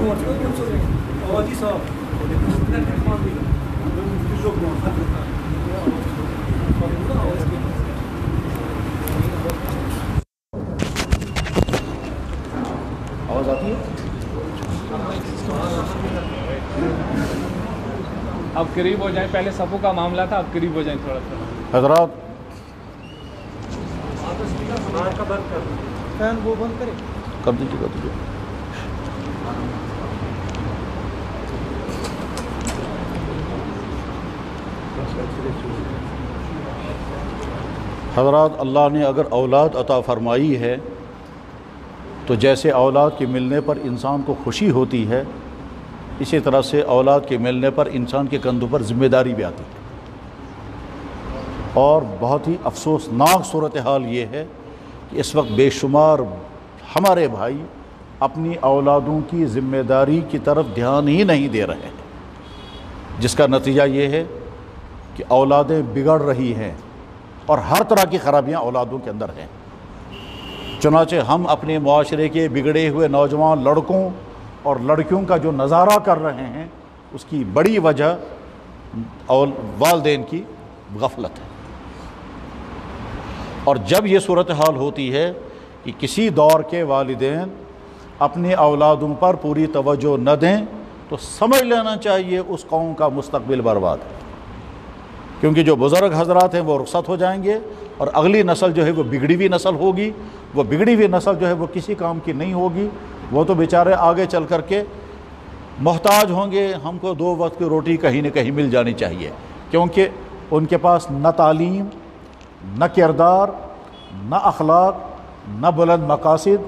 آواز آتی ہے؟ اب قریب ہو جائیں، پہلے صفوں کا معاملہ تھا، اب قریب ہو جائیں تھوڑا سا حضرات، فین وہ بند کرے کر دیجیے حضرات، اللہ نے اگر اولاد عطا فرمائی ہے تو جیسے اولاد کے ملنے پر انسان کو خوشی ہوتی ہے، اسی طرح سے اولاد کے ملنے پر انسان کے کندھوں پر ذمہ داری بھی آتی ہے۔ اور بہت ہی افسوسناک صورتحال یہ ہے کہ اس وقت بے شمار ہمارے بھائی اپنی اولادوں کی ذمہ داری کی طرف دھیان ہی نہیں دے رہے ہیں، جس کا نتیجہ یہ ہے کہ اولادیں بگڑ رہی ہیں اور ہر طرح کی خرابیاں اولادوں کے اندر ہیں۔ چنانچہ ہم اپنے معاشرے کے بگڑے ہوئے نوجوان لڑکوں اور لڑکیوں کا جو نظارہ کر رہے ہیں، اس کی بڑی وجہ والدین کی غفلت ہے۔ اور جب یہ صورتحال ہوتی ہے کہ کسی دور کے والدین اپنی اولادوں پر پوری توجہ نہ دیں تو سمجھ لینا چاہیے اس قوم کا مستقبل برباد ہے، کیونکہ جو بزرگ حضرات ہیں وہ رخصت ہو جائیں گے اور اگلی نسل جو ہے وہ بگڑی ہوئی نسل ہوگی۔ وہ بگڑی ہوئی نسل جو ہے وہ کسی کام کی نہیں ہوگی، وہ تو بیچارے آگے چل کر کے محتاج ہوں گے۔ ہم کو 2 وقت کی روٹی کہیں نہ کہیں مل جانی چاہیے، کیونکہ ان کے پاس نہ تعلیم، نہ کردار، نہ اخلاق، نہ بلند مقاصد،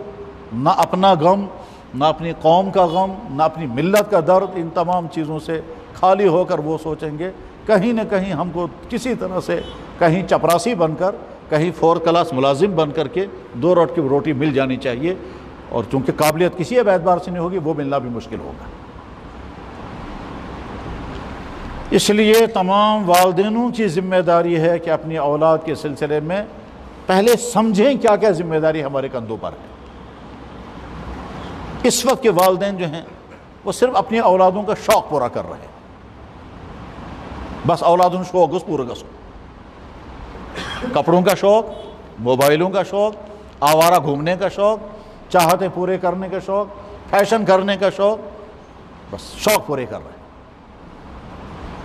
نہ اپنا غم، نہ اپنی قوم کا غم، نہ اپنی ملت کا درد، ان تمام چیزوں سے خالی ہو کر وہ سوچیں گے کہیں نہ کہیں ہم کو کسی طرح سے کہیں چپراسی بن کر، کہیں 4 کلاس ملازم بن کر کے 2 وقت کی روٹی مل جانی چاہیے، اور چونکہ قابلیت کسی اعتبار سے نہیں ہوگی وہ ملنا بھی مشکل ہوگا۔ اس لیے تمام والدینوں کی ذمہ داری ہے کہ اپنی اولاد کے سلسلے میں پہلے سمجھیں کیا کیا ذمہ داری ہمارے کندھوں پر ہے۔ اس وقت کے والدین جو ہیں وہ صرف اپنی اولادوں کا شوق پورا کر رہے ہیں، بس اولادوں شوق اس پورا گسو، کپڑوں کا شوق، موبائلوں کا شوق، آوارہ گھومنے کا شوق، چاہتے پورے کرنے کا شوق، فیشن کرنے کا شوق، بس شوق پورے کر رہے ہیں۔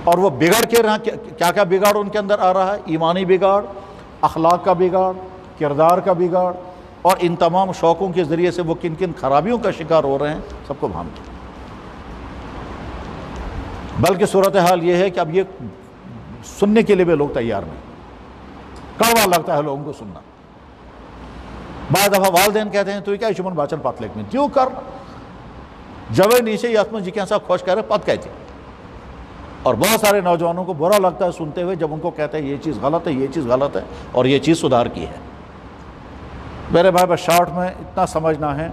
اور وہ بگڑ کے رہا، کیا کیا بگاڑ ان کے اندر آ رہا ہے؟ ایمانی بگاڑ، اخلاق کا بگاڑ، کردار کا بگاڑ، اور ان تمام شوقوں کے ذریعے سے وہ کن کن خرابیوں کا شکار ہو رہے ہیں سب کو معلوم ہے۔ بلکہ صورتحال یہ ہے کہ اب یہ سننے کے لیے بھی لوگ تیار نہیں، کڑوا لگتا ہے لوگوں کو سننا۔ بعض دفعہ والدین کہتے ہیں تو کیا شمن باچن پت لگ میں کیوں کر جب نیچے یاتم جی کیسا خوش کہہ رہے پت کہتے ہیں۔ اور بہت سارے نوجوانوں کو برا لگتا ہے سنتے ہوئے جب ان کو کہتے ہیں یہ چیز غلط ہے، یہ چیز غلط ہے اور یہ چیز سدھار کی ہے۔ میرے بھائی بس شارٹ میں اتنا سمجھنا ہے،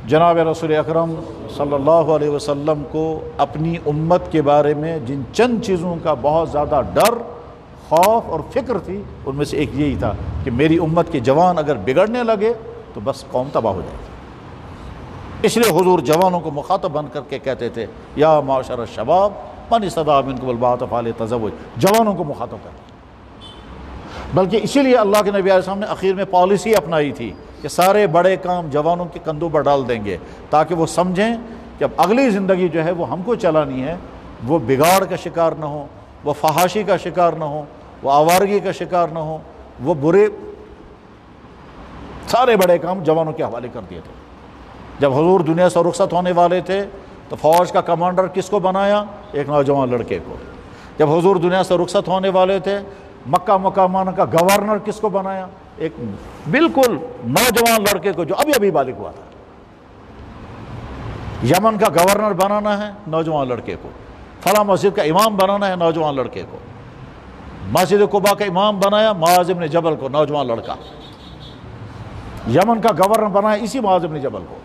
جناب رسول اکرم صلی اللہ علیہ وسلم کو اپنی امت کے بارے میں جن چند چیزوں کا بہت زیادہ ڈر، خوف اور فکر تھی، ان میں سے ایک یہی تھا کہ میری امت کے جوان اگر بگڑنے لگے تو بس قوم تباہ ہو جائے گی۔ اس لیے حضور جوانوں کو مخاطب بن کر کے کہتے تھے یا معاشر الشباب من استطاع منکم الباءۃ فلیتزوج، جوانوں کو مخاطب کرتے۔ بلکہ اسی لیے اللہ کے نبی علیہ السلام نے اخیر میں پالیسی اپنائی تھی کہ سارے بڑے کام جوانوں کے کندھوں پر ڈال دیں گے، تاکہ وہ سمجھیں کہ اب اگلی زندگی جو ہے وہ ہم کو چلانی ہے، وہ بگاڑ کا شکار نہ ہو، وہ فحاشی کا شکار نہ ہو، وہ آوارگی کا شکار نہ ہو، وہ برے سارے بڑے کام جوانوں کے حوالے کر دیے تھے۔ جب حضور دنیا سے رخصت ہونے والے تھے تو فوج کا کمانڈر کس کو بنایا؟ ایک نوجوان لڑکے کو۔ جب حضور دنیا سے رخصت ہونے والے تھے مکہ مکرمہ کا گورنر کس کو بنایا؟ ایک بالکل نوجوان لڑکے کو جو ابھی بالغ ہوا تھا۔ یمن کا گورنر بنانا ہے نوجوان لڑکے کو، فلاں مسجد کا امام بنانا ہے نوجوان لڑکے کو، مسجد قباء کا امام بنایا معاذ بن جبل کو، نوجوان لڑکا۔ یمن کا گورنر بنایا اسی معاذ بن جبل کو،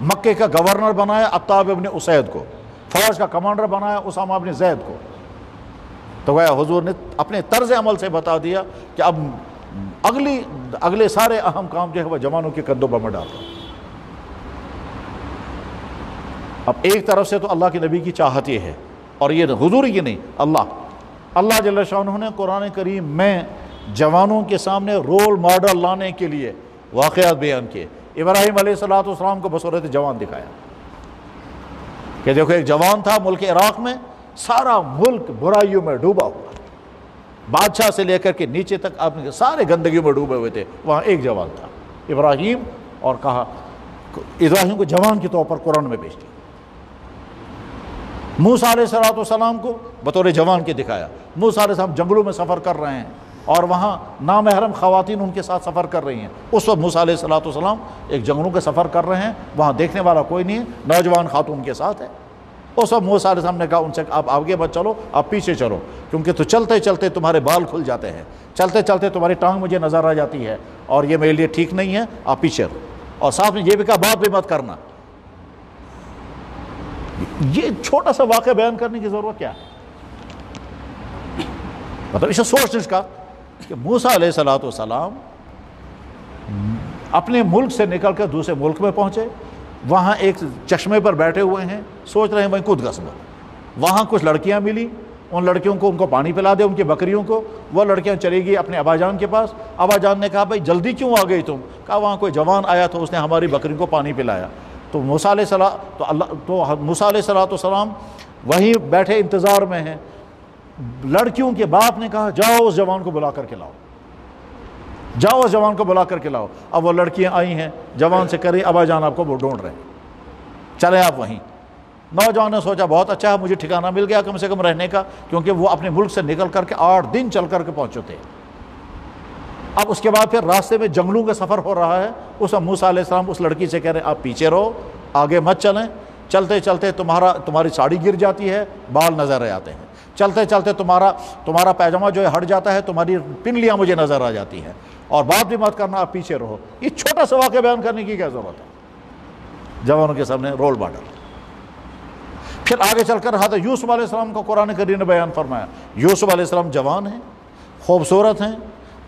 مکے کا گورنر بنایا عتاب بن اسید کو، فوج کا کمانڈر بنایا اسامہ بن زید کو۔ تو گویا حضور نے اپنے طرز عمل سے بتا دیا کہ اب اگلے سارے اہم کام جو ہے وہ جوانوں کے کندھوں پر ڈالتا۔ اب ایک طرف سے تو اللہ کے نبی کی چاہت یہ ہے، اور یہ حضور کی نہیں، اللہ جل شانہ نے قرآن کریم میں جوانوں کے سامنے رول ماڈل لانے کے لیے واقعات بیان کیے۔ ابراہیم علیہ السلام کو بصورت جوان دکھایا کہ دیکھو ایک جوان تھا ملک عراق میں، سارا ملک برائیوں میں ڈوبا ہوا، بادشاہ سے لے کر کے نیچے تک آپ سارے گندگیوں میں ڈوبے ہوئے تھے، وہاں ایک جوان تھا ابراہیم، اور کہا ابراہیم کو جوان کے طور پر قرآن میں پیش کیا۔ موسیٰ علیہ السلام کو بطور جوان کے دکھایا۔ موسیٰ علیہ السلام جنگلوں میں سفر کر رہے ہیں اور وہاں نامحرم خواتین ان کے ساتھ سفر کر رہی ہیں۔ اس وقت موسیٰ علیہ السلام ایک جنگلوں کے سفر کر رہے ہیں، وہاں دیکھنے والا کوئی نہیں ہے، نوجوان خاتون کے ساتھ ہے۔ اس وقت موسیٰ علیہ السلام نے کہا ان سے آپ آگے مت چلو، آپ پیچھے چلو، کیونکہ تو چلتے چلتے تمہارے بال کھل جاتے ہیں، چلتے چلتے تمہاری ٹانگ مجھے نظر آ جاتی ہے، اور یہ میرے لیے ٹھیک نہیں ہے، آپ پیچھے رہو۔ اور ساتھ میں یہ بھی کہا بات بھی مت کرنا۔ یہ چھوٹا سا واقعہ بیان کرنے کی ضرورت کیا ہے؟ مطلب اسے سوچ اس کا کہ موسیٰ علیہ السلام اپنے ملک سے نکل کر دوسرے ملک میں پہنچے، وہاں ایک چشمے پر بیٹھے ہوئے ہیں، سوچ رہے ہیں وہیں کود غصب، وہاں کچھ لڑکیاں ملی، ان لڑکیوں کو ان کو پانی پلا دے، ان کی بکریوں کو۔ وہ لڑکیاں چلی گئی اپنے ابا جان کے پاس، ابا جان نے کہا بھائی جلدی کیوں آ گئی تم؟ کہا وہاں کوئی جوان آیا تو اس نے ہماری بکریوں کو پانی پلایا۔ تو موسیٰ علیہ السلام وہیں بیٹھے انتظار میں ہیں۔ لڑکیوں کے باپ نے کہا جاؤ اس جوان کو بلا کر کے لاؤ، جاؤ اس جوان کو بلا کر کے لاؤ۔ اب وہ لڑکیاں آئی ہیں، جوان سے کہہ رہی ابا جان آپ کو وہ ڈھونڈ رہے ہیں، چلیں آپ وہیں۔ نوجوان نے سوچا بہت اچھا ہے، مجھے ٹھکانہ مل گیا کم سے کم رہنے کا، کیونکہ وہ اپنے ملک سے نکل کر کے 8 دن چل کر کے پہنچے تھے۔ اب اس کے بعد پھر راستے میں جنگلوں کا سفر ہو رہا ہے۔ اس وقت موسیٰ علیہ السلام اس لڑکی سے کہہ رہے ہیں آپ پیچھے رہو، آگے مت چلیں، چلتے چلتے تمہاری ساڑی گر جاتی ہے، بال نظر آتے ہیں، چلتے چلتے تمہارا پیجامہ جو ہے ہٹ جاتا ہے، تمہاری پنڈلیاں مجھے نظر آ جاتی ہیں، اور بات بھی مت کرنا، آپ پیچھے رہو۔ یہ چھوٹا سا واقعہ بیان کرنے کی کیا ضرورت ہے؟ جوانوں کے سامنے رول ماڈل۔ پھر آگے چل کر حضرت یوسف علیہ السلام کو قرآن کریم نے بیان فرمایا۔ یوسف علیہ السلام جوان ہیں، خوبصورت ہیں،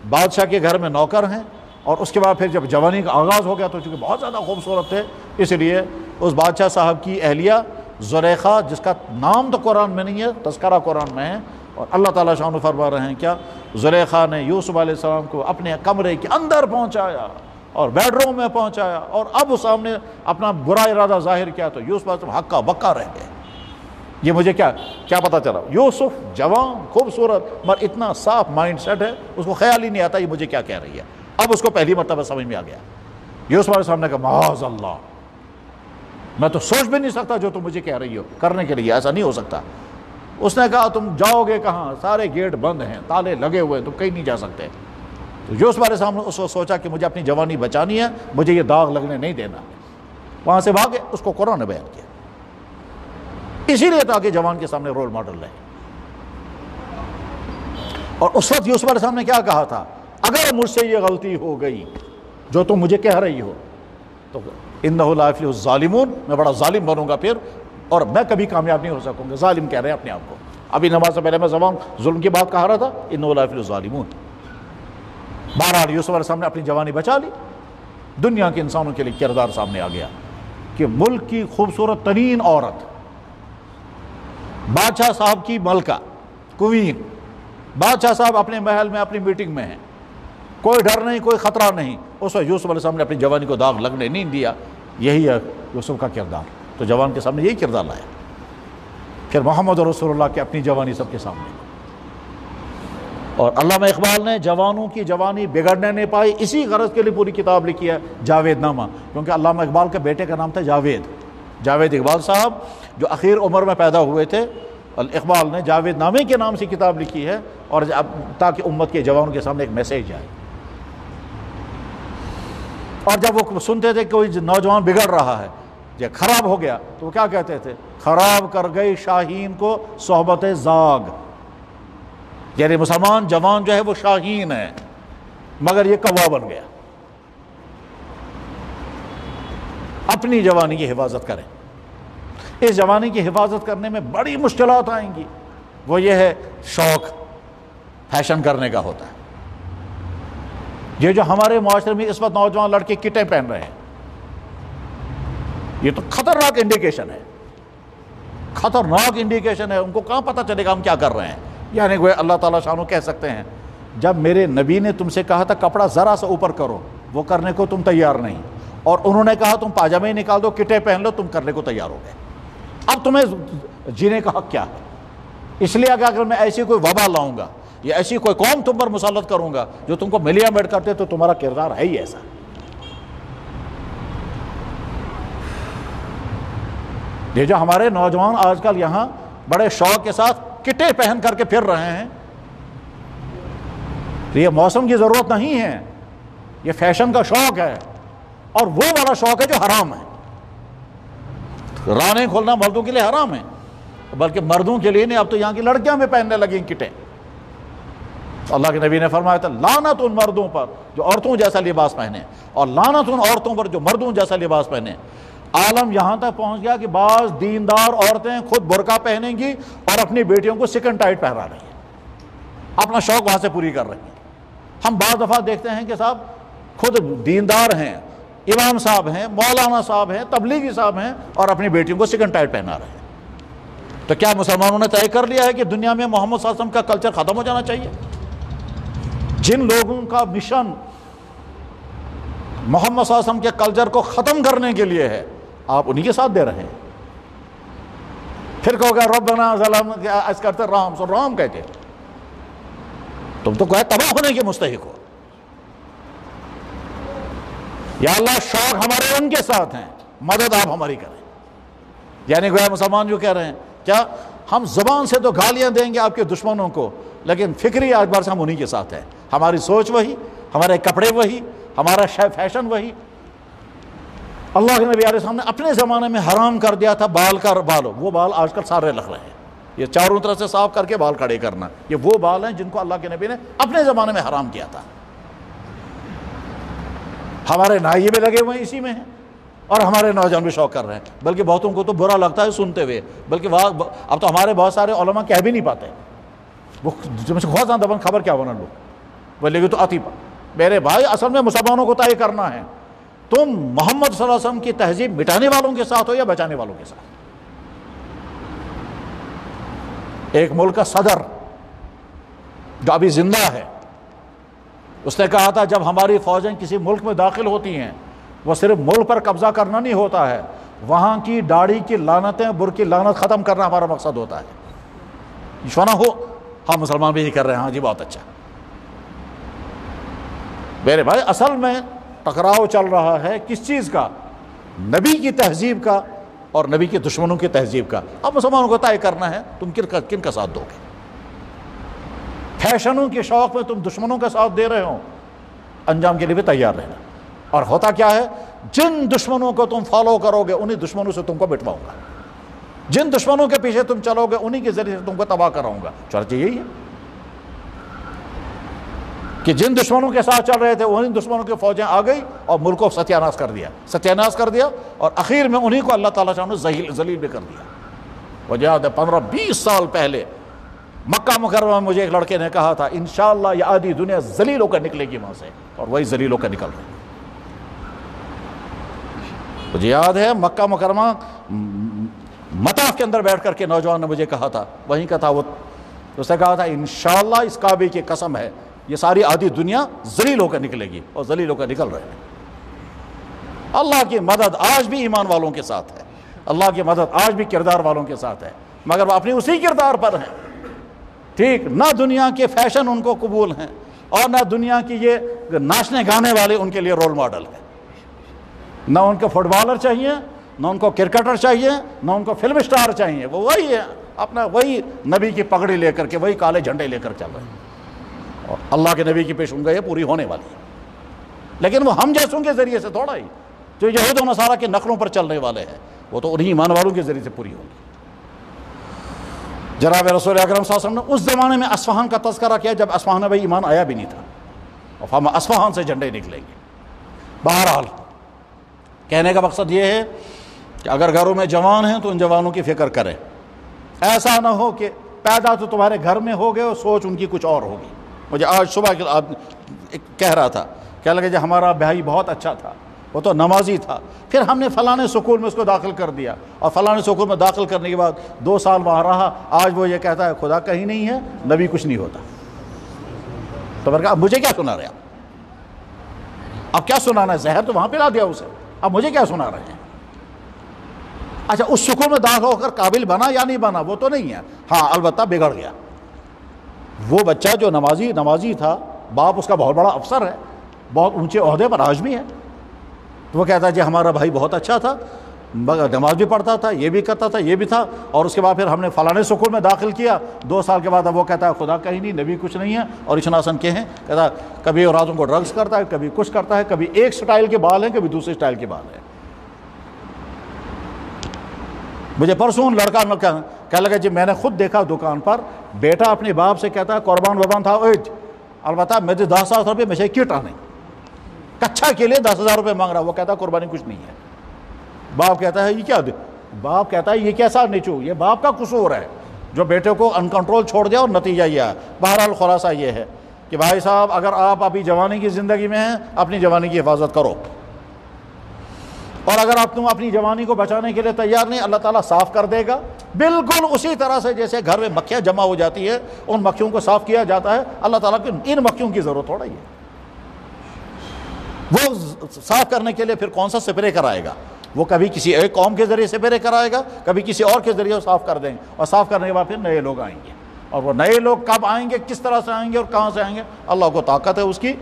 بادشاہ کے گھر میں نوکر ہیں، اور اس کے بعد پھر جب جوانی کا آغاز ہو گیا تو چونکہ بہت زیادہ خوبصورت تھے، اس لیے اس بادشاہ صاحب کی اہلیہ زلیخا، جس کا نام تو قرآن میں نہیں ہے، تذکرہ قرآن میں ہے، اور اللہ تعالیٰ شان فرما رہے ہیں کیا زلیخا نے یوسف علیہ السلام کو اپنے کمرے کے اندر پہنچایا اور بیڈ روم میں پہنچایا، اور اب اس سامنے اپنا برا ارادہ ظاہر کیا تو یوسف علیہ السلام ہکا بکا رہ گئے۔ یہ مجھے کیا پتا چلا؟ یوسف جوان خوبصورت مگر اتنا صاف مائنڈ سیٹ ہے، اس کو خیال ہی نہیں آتا یہ مجھے کیا کہہ رہی ہے۔ اب اس کو پہلی مرتبہ سمجھ میں آ گیا۔ یوسف علیہ السلام نے کہا معاذ اللہ، میں تو سوچ بھی نہیں سکتا جو تم مجھے کہہ رہی ہو کرنے کے لیے، ایسا نہیں ہو سکتا۔ اس نے کہا تم جاؤ گے کہاں؟ سارے گیٹ بند ہیں، تالے لگے ہوئے ہیں، تم کہیں نہیں جا سکتے۔ تو یوسف علیہ السلام نے اس کو سوچا کہ مجھے اپنی جوانی بچانی ہے، مجھے یہ داغ لگنے نہیں دینا، وہاں سے بھاگے۔ اس کو قرآن نے بیان کیا اسی لیے تاکہ جوان کے سامنے رول ماڈل رہے۔ اور اس وقت یوسف علیہ السلام نے کیا کہا تھا؟ اگر مجھ سے یہ غلطی ہو گئی جو تم مجھے کہہ رہی ہو تو انہ لا یفلح الظالمون، میں بڑا ظالم بنوں گا پھر، اور میں کبھی کامیاب نہیں ہو سکوں گا۔ ظالم کہہ رہے ہیں اپنے آپ کو، ابھی نماز سے پہلے میں زبان ظلم کی بات کہا رہا تھا، انہ لا یفلح الظالمون۔ بہرحال یوسف علیہ السلام نے اپنی جوانی بچا لی، دنیا کے انسانوں کے لیے کردار سامنے آ گیا کہ ملک کی خوبصورت ترین عورت، بادشاہ صاحب کی ملکہ کوئین، بادشاہ صاحب اپنے محل میں اپنی میٹنگ میں ہیں، کوئی ڈر نہیں، کوئی خطرہ نہیں۔ اس وقت یوسف علیہ السلام نے اپنی جوانی کو داغ لگنے نہیں دیا۔ یہی ہے یوسف کا کردار، تو جوان کے سامنے یہی کردار لایا۔ پھر محمد رسول اللہ کی اپنی جوانی سب کے سامنے، اور علامہ اقبال نے جوانوں کی جوانی بگڑنے نہیں پائی، اسی غرض کے لیے پوری کتاب لکھی ہے جاوید نامہ، کیونکہ علامہ اقبال کے بیٹے کا نام تھا جاوید اقبال صاحب، جو اخیر عمر میں پیدا ہوئے تھے۔ اقبال نے جاوید نامے کے نام سے کتاب لکھی ہے، اور تاکہ امت کے جوانوں کے سامنے ایک میسیج آئے۔ اور جب وہ سنتے تھے کہ کوئی نوجوان بگڑ رہا ہے، یہ خراب ہو گیا، تو وہ کیا کہتے تھے؟ خراب کر گئی شاہین کو صحبت زاغ، یعنی مسلمان جوان جو ہے وہ شاہین ہے مگر یہ کوا بن گیا۔ اپنی جوانی کی حفاظت کریں۔ اس جوانی کی حفاظت کرنے میں بڑی مشکلات آئیں گی، وہ یہ ہے شوق فیشن کرنے کا ہوتا ہے۔ یہ جو ہمارے معاشرے میں اس وقت نوجوان لڑکے کٹیں پہن رہے ہیں، یہ تو خطرناک انڈیکیشن ہے خطرناک انڈیکیشن ہے. ان کو کہاں پتہ چلے گا ہم کیا کر رہے ہیں. یعنی وہ اللہ تعالیٰ شانو کہہ سکتے ہیں جب میرے نبی نے تم سے کہا تھا کپڑا ذرا سا اوپر کرو، وہ کرنے کو تم تیار نہیں، اور انہوں نے کہا تم پاجامے نکال دو، کٹے پہن لو، تم کرنے کو تیار ہو گئے. اب تمہیں جینے کا حق کیا ہے؟ اس لیے اگر میں ایسی کوئی وبا لاؤں گا یا ایسی کوئی قوم تم پر مسلط کروں گا جو تم کو ملیا میٹ کرتے تو تمہارا کردار ہے ہی ایسا. یہ جو ہمارے نوجوان آج کل یہاں بڑے شوق کے ساتھ کٹے پہن کر کے پھر رہے ہیں، یہ موسم کی ضرورت نہیں ہے، یہ فیشن کا شوق ہے، اور وہ والا شوق ہے جو حرام ہے. رانیں کھولنا مردوں کے لیے حرام ہے، بلکہ مردوں کے لیے نہیں، اب تو یہاں کی لڑکیاں بھی پہننے لگیں کٹے. اللہ کے نبی نے فرمایا تھا لعنت ان مردوں پر جو عورتوں جیسا لباس پہنے، اور لعنت ان عورتوں پر جو مردوں جیسا لباس پہنے. عالم یہاں تک پہنچ گیا کہ بعض دیندار عورتیں خود برقع پہنیں گی اور اپنی بیٹیوں کو سکن ٹائٹ پہنا رہی ہیں، اپنا شوق وہاں سے پوری کر رہی ہیں. ہم بعض دفعہ دیکھتے ہیں کہ صاحب خود دیندار ہیں، امام صاحب ہیں، مولانا صاحب ہیں، تبلیغی صاحب ہیں، اور اپنی بیٹیوں کو سکن ٹائٹ پہنا رہے ہیں. تو کیا مسلمانوں نے طے کر لیا ہے کہ دنیا میں محمد صلی اللہ علیہ وسلم کا کلچر ختم ہو جانا چاہیے؟ جن لوگوں کا مشن محمد صلی اللہ علیہ وسلم کے کلچر کو ختم کرنے کے لیے ہے، آپ انہی کے ساتھ دے رہے ہیں. پھر کہو گے ربنا ظلم اس کرتے رام سو رام کہتے، تم تو کہے تباہ ہونے کے مستحق ہو. یا اللہ شوق ہمارے ان کے ساتھ ہیں، مدد آپ ہماری کریں. یعنی گویا مسلمان جو کہہ رہے ہیں کیا ہم زبان سے تو گالیاں دیں گے آپ کے دشمنوں کو، لیکن فکری اعتبار سے ہم انہی کے ساتھ ہیں. ہماری سوچ وہی، ہمارے کپڑے وہی، ہمارا فیشن وہی. اللہ کے نبی علیہ السلام نے اپنے زمانے میں حرام کر دیا تھا بالو، وہ بال آج کل سارے لگ رہے ہیں. یہ چاروں طرف سے صاف کر کے بال کھڑے کرنا، یہ وہ بال ہیں جن کو اللہ کے نبی نے اپنے زمانے میں حرام کیا تھا. ہمارے نائیے بھی لگے ہوئے ہیں اسی میں ہیں، اور ہمارے نوجوان بھی شوق کر رہے ہیں. بلکہ بہتوں کو تو برا لگتا ہے سنتے ہوئے، بلکہ اب تو ہمارے بہت سارے علماء کہہ بھی نہیں پاتے. وہ بہت دبن خبر کیا بنا لو بولے گی تو آتی پا. میرے بھائی اصل میں مسلمانوں کو طے کرنا ہے تم محمد صلی اللہ علیہ وسلم کی تہذیب مٹانے والوں کے ساتھ ہو یا بچانے والوں کے ساتھ. ایک ملک کا صدر جو ابھی زندہ ہے، اس نے کہا تھا جب ہماری فوجیں کسی ملک میں داخل ہوتی ہیں وہ صرف ملک پر قبضہ کرنا نہیں ہوتا ہے، وہاں کی داڑھی کی لعنتیں، بر کی لعنت ختم کرنا ہمارا مقصد ہوتا ہے. شونا ہو ہاں مسلمان بھی یہ کر رہے ہیں، ہاں جی بہت اچھا. میرے بھائی اصل میں ٹکراؤ چل رہا ہے کس چیز کا؟ نبی کی تہذیب کا اور نبی کے دشمنوں کی تہذیب کا. اب مسلمانوں کو طے کرنا ہے تم کن کا ساتھ دو گے. فیشنوں کے شوق میں تم دشمنوں کا ساتھ دے رہے ہو، انجام کے لیے بھی تیار رہنا. اور ہوتا کیا ہے، جن دشمنوں کو تم فالو کرو گے انہی دشمنوں سے تم کو بٹواؤں گا، جن دشمنوں کے پیچھے تم چلو گے انہی کے ذریعے سے تم کو تباہ کراؤں گا. چرچ یہی ہے کہ جن دشمنوں کے ساتھ چل رہے تھے انہی دشمنوں کی فوجیں آ گئی اور ملک کو ستیاناش کر دیا، اور اخیر میں انہی کو اللہ تعالیٰ نے ذلیل بھی کر دیا. وجہ 15-20 سال پہلے مکہ مکرمہ میں مجھے ایک لڑکے نے کہا تھا انشاءاللہ یہ آدھی دنیا ذلیل ہو کر نکلے گی وہاں سے، اور وہی ذلیل ہو کر نکل رہے ہیں. مجھے یاد ہے مکہ مکرمہ مطاف کے اندر بیٹھ کر کے نوجوان نے مجھے کہا تھا، وہیں کا تھا وہ، اس نے کہا تھا انشاءاللہ اس کعبے کی قسم ہے یہ ساری آدھی دنیا ذلیل ہو کر نکلے گی، اور ذلیل ہو کر نکل رہے ہیں. اللہ کی مدد آج بھی ایمان والوں کے ساتھ ہے، اللہ کی مدد آج بھی کردار والوں کے ساتھ ہے، مگر وہ اپنی اسی کردار پر ہیں. ٹھیک، نہ دنیا کے فیشن ان کو قبول ہیں، اور نہ دنیا کی یہ ناچنے گانے والے ان کے لیے رول ماڈل ہیں. نہ ان کو فٹ بالر چاہیے، نہ ان کو کرکٹر چاہیے، نہ ان کو فلم اسٹار چاہیے. وہ وہی ہے اپنا، وہی نبی کی پگڑی لے کر کے، وہی کالے جھنڈے لے کر چل رہے ہیں، اور اللہ کے نبی کی پیشگوئی یہ پوری ہونے والی ہے. لیکن وہ ہم جیسوں کے ذریعے سے تھوڑا ہی، جو یہود و نصارہ کے نقلوں پر چلنے والے ہیں، وہ تو انہی ایمان والوں کے ذریعے سے پوری ہوگی. جناب رسول اکرم صلی اللہ علیہ وسلم نے اس زمانے میں اصفہان کا تذکرہ کیا جب اصفہان میں ایمان آیا بھی نہیں تھا، اور ہم اصفہان سے جھنڈے نکلیں گے. بہرحال کہنے کا مقصد یہ ہے کہ اگر گھروں میں جوان ہیں تو ان جوانوں کی فکر کریں. ایسا نہ ہو کہ پیدا تو تمہارے گھر میں ہو گئے اور سوچ ان کی کچھ اور ہوگی. مجھے آج صبح کہہ رہا تھا، کہنے لگے جی ہمارا بھائی بہت اچھا تھا، وہ تو نمازی تھا. پھر ہم نے فلاں سکول میں اس کو داخل کر دیا, اور فلاں سکول میں داخل کرنے کے بعد 2 سال وہاں رہا, آج وہ یہ کہتا ہے خدا کہیں نہیں ہے, نبی کچھ نہیں ہوتا. تو میں نے کہا اب مجھے کیا سنا رہے آپ, اب کیا سنانا ہے؟ زہر تو وہاں پلا دیا اسے, اب مجھے کیا سنا رہے ہیں؟ اچھا اس سکول میں داخل ہو کر قابل بنا یا نہیں بنا وہ تو نہیں ہے, ہاں البتہ بگڑ گیا. وہ بچہ جو نمازی تھا, باپ اس کا بہت بڑا افسر ہے, بہت اونچے عہدے پر آج بھی ہے, تو وہ کہتا ہے جی ہمارا بھائی بہت اچھا تھا, نماز بھی پڑھتا تھا, یہ بھی کرتا تھا, یہ بھی تھا, اور اس کے بعد پھر ہم نے فلاں سکول میں داخل کیا, 2 سال کے بعد اب وہ کہتا ہے خدا کہیں نہیں, نبی کچھ نہیں ہے, اور اشناسن کے ہیں, کہتا ہے کبھی راتوں کو ڈرگس کرتا ہے, کبھی کچھ کرتا ہے, کبھی ایک سٹائل کے بال ہیں, کبھی دوسرے سٹائل کے بال ہیں. مجھے پرسوں لڑکا کہنے لگا جی میں نے خود دیکھا دکان پر, بیٹا اپنے باپ سے کہتا ہے قربان وربان تھا, البتہ مجھے 10,000 روپے مجھے کٹ آنے, کچھا کے لیے 10,000 روپے مانگ رہا, وہ کہتا ہے قربانی کچھ نہیں ہے. باپ کہتا ہے یہ کیا, باپ کہتا ہے یہ کیسا نیچو, یہ باپ کا قصور ہے جو بیٹے کو ان کنٹرول چھوڑ دیا, اور نتیجہ یہ ہے. بہرحال خلاصہ یہ ہے کہ بھائی صاحب اگر آپ ابھی جوانی کی زندگی میں ہیں, اپنی جوانی کی حفاظت کرو, اور اگر آپ تم اپنی جوانی کو بچانے کے لیے تیار نہیں, اللہ تعالیٰ صاف کر دے گا. بالکل اسی طرح سے جیسے گھر میں مکھیاں جمع ہو جاتی ہے, ان مکھیوں کو صاف کیا جاتا ہے, اللہ تعالیٰ کی ان مکھیوں کی ضرورت تھوڑا ہی ہے. وہ صاف کرنے کے لیے پھر کون سا سپرے کرائے گا, وہ کبھی کسی ایک قوم کے ذریعے سپرے کرائے گا, کبھی کسی اور کے ذریعے صاف کر دیں گے, اور صاف کرنے کے بعد پھر نئے لوگ آئیں گے. اور وہ نئے لوگ کب آئیں گے, کس طرح سے آئیں گے, اور کہاں سے آئیں گے, اللہ کو طاقت ہے اس کی.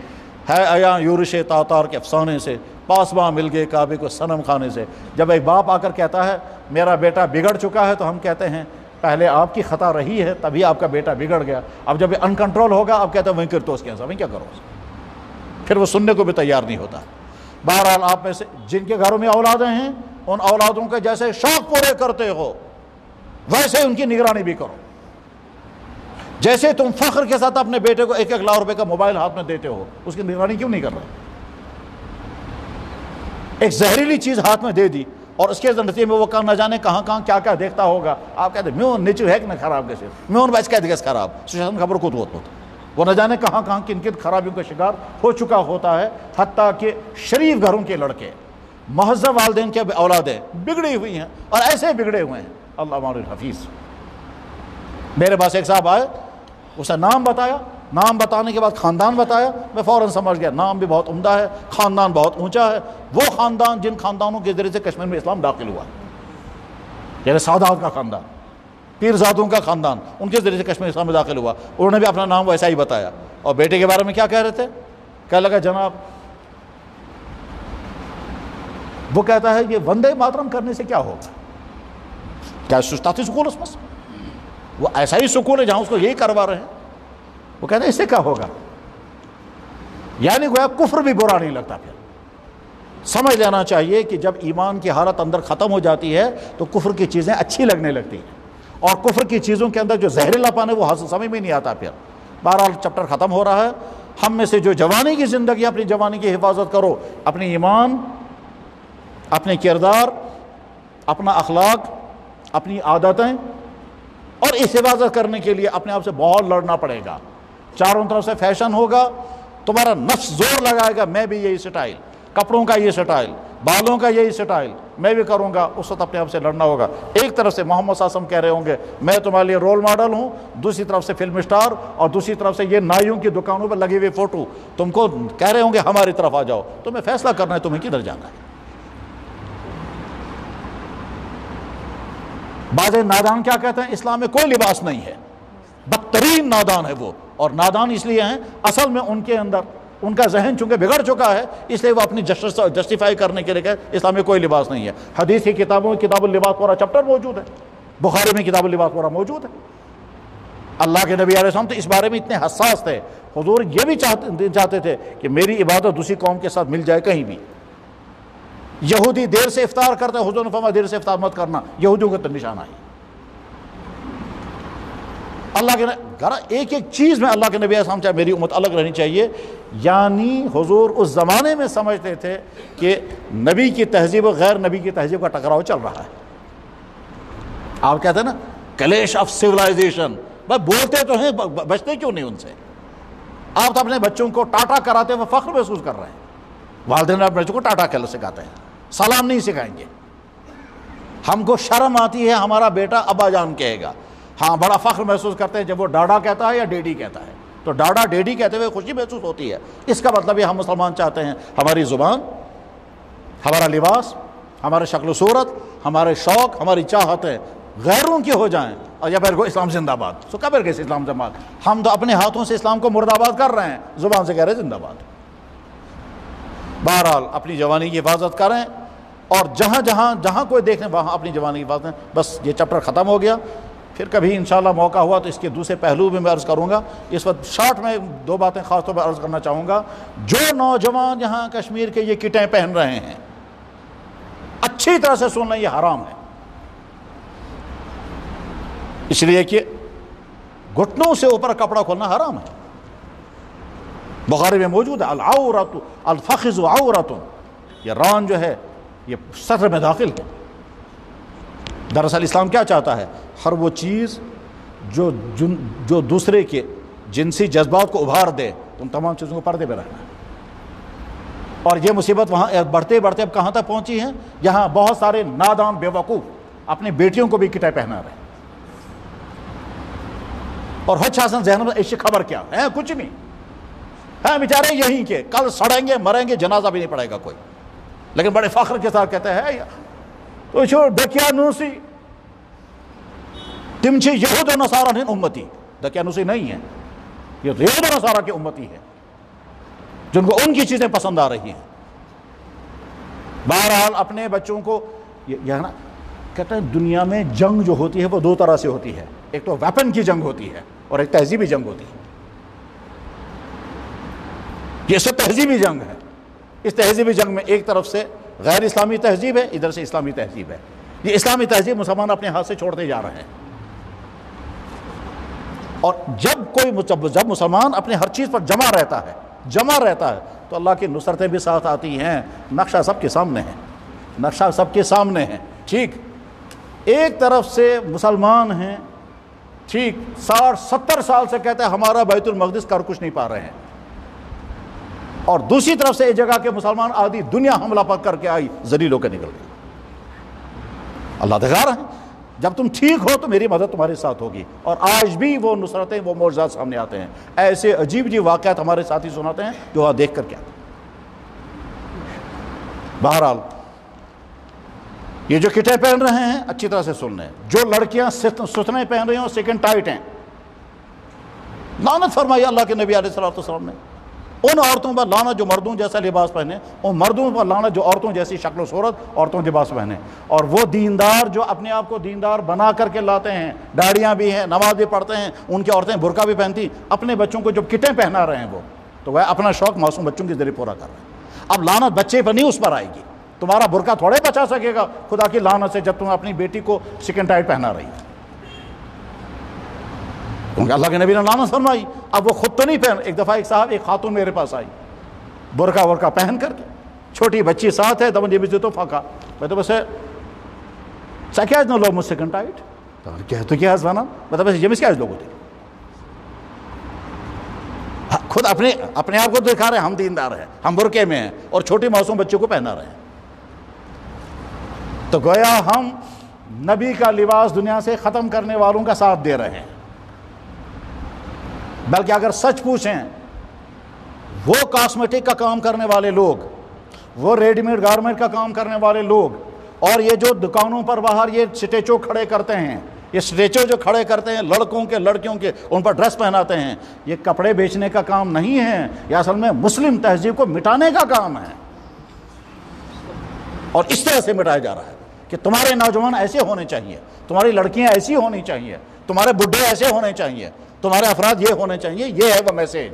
ہے ایاں یورش تاتار کے افسانے سے, پاسباں مل گئے کعبے کو صنم خانے سے. جب ایک باپ آ کر کہتا ہے میرا بیٹا بگڑ چکا ہے, تو ہم کہتے ہیں پہلے آپ کی خطا رہی ہے تبھی آپ کا بیٹا بگڑ گیا, اب جب ان کنٹرول ہوگا اب کہتے ہیں وہیں کر تو اس کے وہیں کیا کرو, پھر وہ سننے کو بھی تیار نہیں ہوتا. بہرحال آپ میں سے جن کے گھروں میں اولادیں ہیں, ان اولادوں کے جیسے شوق پورے کرتے ہو ویسے ان کی نگرانی بھی کرو. جیسے تم فخر کے ساتھ اپنے بیٹے کو 1-1 لاکھ روپے کا موبائل ہاتھ میں دیتے ہو, اس کی نگرانی کیوں نہیں کر رہے؟ ایک زہریلی چیز ہاتھ میں دے دی, اور اس کے نتیجے میں وہ نہ جانے کہاں کہاں کیا کیا دیکھتا ہوگا. آپ کہتے ہیں میون نیچو ہے کہ نہ خراب کیسے, میون بچ کہتے ہیں خراب, سوشن خبر کو ہوتا, وہ نہ جانے کہاں کہاں کن کن خرابیوں کا شکار ہو چکا ہوتا ہے. حتیٰ کہ شریف گھروں کے لڑکے, مہذب والدین کے اولادیں بگڑی ہوئی ہیں, اور ایسے بگڑے ہوئے ہیں. اللہ مان الحفیظ. میرے پاس ایک صاحب آئے, اسے نام بتایا, نام بتانے کے بعد خاندان بتایا, میں فوراً سمجھ گیا نام بھی بہت عمدہ ہے, خاندان بہت اونچا ہے. وہ خاندان جن خاندانوں کے ذریعے سے کشمیر میں اسلام داخل ہوا, یعنی سادات کا خاندان, پیرزادوں کا خاندان, ان کے ذریعے سے کشمیر اسلام میں داخل ہوا. انہوں نے بھی اپنا نام ویسا ہی بتایا. اور بیٹے کے بارے میں کیا کہہ رہے تھے, کہنے لگا جناب, وہ کہتا ہے یہ وندے ماترم کرنے سے کیا ہوگا, کیا سستا سکول اس میں, وہ ایسا ہی سکول ہے جہاں اس کو یہی کروا رہے ہیں. وہ کہتے ہیں اس سے کیا ہوگا, یعنی گویا کفر بھی برا نہیں لگتا. پھر سمجھ لینا چاہیے کہ جب ایمان کی حالت اندر ختم ہو جاتی ہے تو کفر کی چیزیں اچھی لگنے لگتی ہیں, اور کفر کی چیزوں کے اندر جو زہریلا پن ہے وہ سمجھ میں نہیں آتا. پھر بہرحال چپٹر ختم ہو رہا ہے. ہم میں سے جو جوانی کی زندگی, اپنی جوانی کی حفاظت کرو, اپنی ایمان, اپنے کردار, اپنا اخلاق, اپنی عادتیں, اور اس حفاظت کرنے کے لیے اپنے آپ سے بہت لڑنا پڑے گا. چاروں طرف سے فیشن ہوگا, تمہارا نفس زور لگائے گا میں بھی یہی سٹائل, کپڑوں کا یہ سٹائل, بالوں کا یہی سٹائل میں بھی کروں گا. اس وقت اپنے آپ سے لڑنا ہوگا. ایک طرف سے محمد صلی اللہ علیہ وسلم کہہ رہے ہوں گے میں تمہارے لیے رول ماڈل ہوں, دوسری طرف سے فلم اسٹار, اور دوسری طرف سے یہ نائیوں کی دکانوں پر لگے ہوئے فوٹو تم کو کہہ رہے ہوں گے ہماری طرف آ جاؤ. تمہیں فیصلہ کرنا ہے تمہیں کدھر جانا ہے. بعض نادان کیا کہتے ہیں, اسلام میں کوئی لباس نہیں ہے, بدترین نادان ہے وہ. اور نادان اس لیے ہیں, اصل میں ان کے اندر ان کا ذہن چونکہ بگڑ چکا ہے, اس لیے وہ اپنی جسٹیفائی کرنے کے لیے کہ اسلام میں کوئی لباس نہیں ہے. حدیث کی کتابوں میں کتاب اللباس پورا چپٹر موجود ہے, بخاری میں کتاب اللباس پورا موجود ہے. اللہ کے نبی علیہ السلام تو اس بارے میں اتنے حساس تھے, حضور یہ بھی چاہتے تھے کہ میری عبادت دوسری قوم کے ساتھ مل جائے کہیں بھی. یہودی دیر سے افطار کرتے, حضور نے فرمایا دیر سے افطار مت کرنا, یہودیوں کا تو نشانہ ہے. اللہ کے ایک ایک چیز میں اللہ کے نبی علیہ السلام چاہے میری امت الگ رہنی چاہیے. یعنی حضور اس زمانے میں سمجھتے تھے کہ نبی کی تہذیب و غیر نبی کی تہذیب کا ٹکراؤ چل رہا ہے. آپ کہتے ہیں نا کلیش آف سیولائزیشن, بھائی بولتے تو ہیں, بچتے کیوں نہیں ان سے. آپ تو اپنے بچوں کو ٹاٹا کراتے ہوئے فخر محسوس کر رہے ہیں. والدین اپنے بچوں کو ٹاٹا کہنا سکھاتے ہیں، سلام نہیں سکھائیں گے۔ ہم کو شرم آتی ہے ہمارا بیٹا ابا جان کہے گا، ہاں بڑا فخر محسوس کرتے ہیں جب وہ ڈاڈا کہتا ہے یا ڈیڈی کہتا ہے، تو ڈاڈا ڈیڈی کہتے ہوئے خوشی محسوس ہوتی ہے۔ اس کا مطلب یہ ہم مسلمان چاہتے ہیں ہماری زبان، ہمارا لباس، ہمارے شکل و صورت، ہمارے شوق، ہماری چاہتیں غیروں کی ہو جائیں، اور یا پھر کو اسلام زندہ باد، سو کبر کے اسلام زندہ باد۔ ہم تو اپنے ہاتھوں سے اسلام کو مرد آباد کر رہے ہیں، زبان سے کہہ رہے ہیں زندہ باد۔ بہرحال اپنی جوانی کی حفاظت کریں، اور جہاں کوئی دیکھیں وہاں اپنی جوانی کی حفاظت کریں۔ بس یہ چیپٹر ختم ہو گیا، پھر کبھی انشاءاللہ موقع ہوا تو اس کے دوسرے پہلو بھی میں عرض کروں گا۔ اس وقت شارٹ میں 2 باتیں خاص طور پر عرض کرنا چاہوں گا۔ جو نوجوان یہاں کشمیر کے یہ کٹیں پہن رہے ہیں، اچھی طرح سے سن لیں، یہ حرام ہے، اس لیے کہ گھٹنوں سے اوپر کپڑا کھولنا حرام ہے۔ بخاری میں موجود ہے العورۃ الفخذ عورۃ، یہ ران جو ہے یہ سطر میں داخل ہے۔ دراصل اسلام کیا چاہتا ہے؟ ہر وہ چیز جو دوسرے کے جنسی جذبات کو ابھار دے، ان تمام چیزوں کو پردے میں رکھنا ہے۔ اور یہ مصیبت وہاں بڑھتے بڑھتے اب کہاں تک پہنچی ہے؟ یہاں بہت سارے نادان بے وقوف اپنی بیٹیوں کو بھی کٹائی پہنا رہے ہیں، اور حج حسن ذہن میں ایسی خبر کیا ہے؟ کچھ نہیں ہے، بیچارے یہیں کے، کل سڑیں گے مریں گے، جنازہ بھی نہیں پڑے گا کوئی، لیکن بڑے فخر کے ساتھ کہتے ہیں تو چھوڑ دقیانوسی تم چھ یہود و نصارہ امتی۔ دقیانوسی نہیں ہے، یہ یہود و نصارہ کی امتی ہے جن کو ان کی چیزیں پسند آ رہی ہیں۔ بہرحال اپنے بچوں کو یہ نا کہتے ہیں دنیا میں جنگ جو ہوتی ہے وہ 2 طرح سے ہوتی ہے، ایک تو ویپن کی جنگ ہوتی ہے اور ایک تہذیبی جنگ ہوتی ہے۔ یہ سب تہذیبی جنگ ہے۔ اس تہذیبی جنگ میں ایک طرف سے غیر اسلامی تہذیب ہے، ادھر سے اسلامی تہذیب ہے۔ یہ اسلامی تہذیب مسلمان اپنے ہاتھ سے چھوڑتے جا رہے ہیں، اور جب مسلمان اپنے ہر چیز پر جمع رہتا ہے تو اللہ کی نصرتیں بھی ساتھ آتی ہیں۔ نقشہ سب کے سامنے ہے، ٹھیک؟ ایک طرف سے مسلمان ہیں، ٹھیک، 60-70 سال سے کہتے ہیں ہمارا بیت المقدس کر کچھ نہیں پا رہے ہیں، اور دوسری طرف سے ایک جگہ کے مسلمان آدھی دنیا حملہ پر کر کے آئی، ذلیل ہو کے نکل گئی۔ اللہ دکھا رہے ہیں جب تم ٹھیک ہو تو میری مدد تمہارے ساتھ ہوگی، اور آج بھی وہ نصرتیں، وہ معجزات سامنے آتے ہیں۔ ایسے عجیب واقعات ہمارے ساتھی سناتے ہیں جو وہاں دیکھ کر کیا۔ بہرحال یہ جو کٹیں پہن رہے ہیں اچھی طرح سے سن لیں۔ جو لڑکیاں ستنے پہن رہی ہیں اور سیکنڈ ٹائٹ ہیں، لعنت فرمائی اللہ کے نبی علیہ السلام نے ان عورتوں پر، لعنت جو مردوں جیسا لباس پہنے، ان مردوں پر لعنت جو عورتوں جیسی شکل و صورت عورتوں لباس پہنے۔ اور وہ دیندار جو اپنے آپ کو دیندار بنا کر کے لاتے ہیں، داڑیاں بھی ہیں، نماز بھی پڑھتے ہیں، ان کی عورتیں برقع بھی پہنتی، اپنے بچوں کو جب کٹیں پہنا رہے ہیں وہ تو وہ اپنا شوق معصوم بچوں کے ذریعے پورا کر رہے ہیں۔ اب لعنت بچے پر نہیں، اس پر آئے گی۔ تمہارا برقع تھوڑے بچا سکے گا خدا کی لعنت سے جب تم اپنی بیٹی کو سیکنڈ ٹائٹ پہنا رہی ہے، کیونکہ اللہ کے نبی نے لعنت فرمائی۔ اب وہ خود تو نہیں پہن، ایک دفعہ ایک خاتون میرے پاس آئی برقع پہن کر کے، چھوٹی بچی ساتھ ہے، دمن بھی تو پھاکا میں تو بس کیا نو لوگ مجھ سیکنڈ ٹائٹ تو کیا زبان مطلب یہ کیا لوگ ہوتے خود اپنے آپ کو دکھا رہے ہیں ہم دیندار ہیں، ہم برقعے میں ہیں، اور چھوٹی معصوم بچوں کو پہنا رہے ہیں۔ تو گویا ہم نبی کا لباس دنیا سے ختم کرنے والوں کا ساتھ دے رہے ہیں۔ بلکہ اگر سچ پوچھیں، وہ کاسمیٹک کا کام کرنے والے لوگ، وہ ریڈی میڈ گارمنٹ کا کام کرنے والے لوگ، اور یہ جو دکانوں پر باہر یہ سٹیچو کھڑے کرتے ہیں، یہ سٹیچو جو کھڑے کرتے ہیں لڑکوں کے لڑکیوں کے، ان پر ڈریس پہناتے ہیں، یہ کپڑے بیچنے کا کام نہیں ہے، یہ اصل میں مسلم تہذیب کو مٹانے کا کام ہے۔ اور اس طرح سے مٹایا جا رہا ہے کہ تمہارے نوجوان ایسے ہونے چاہیے، تمہاری لڑکیاں ایسی ہونی چاہیے، تمہارے بڈھے ایسے ہونے چاہیے، تمہارے افراد یہ ہونے چاہیے۔ یہ ہے وہ میسیج۔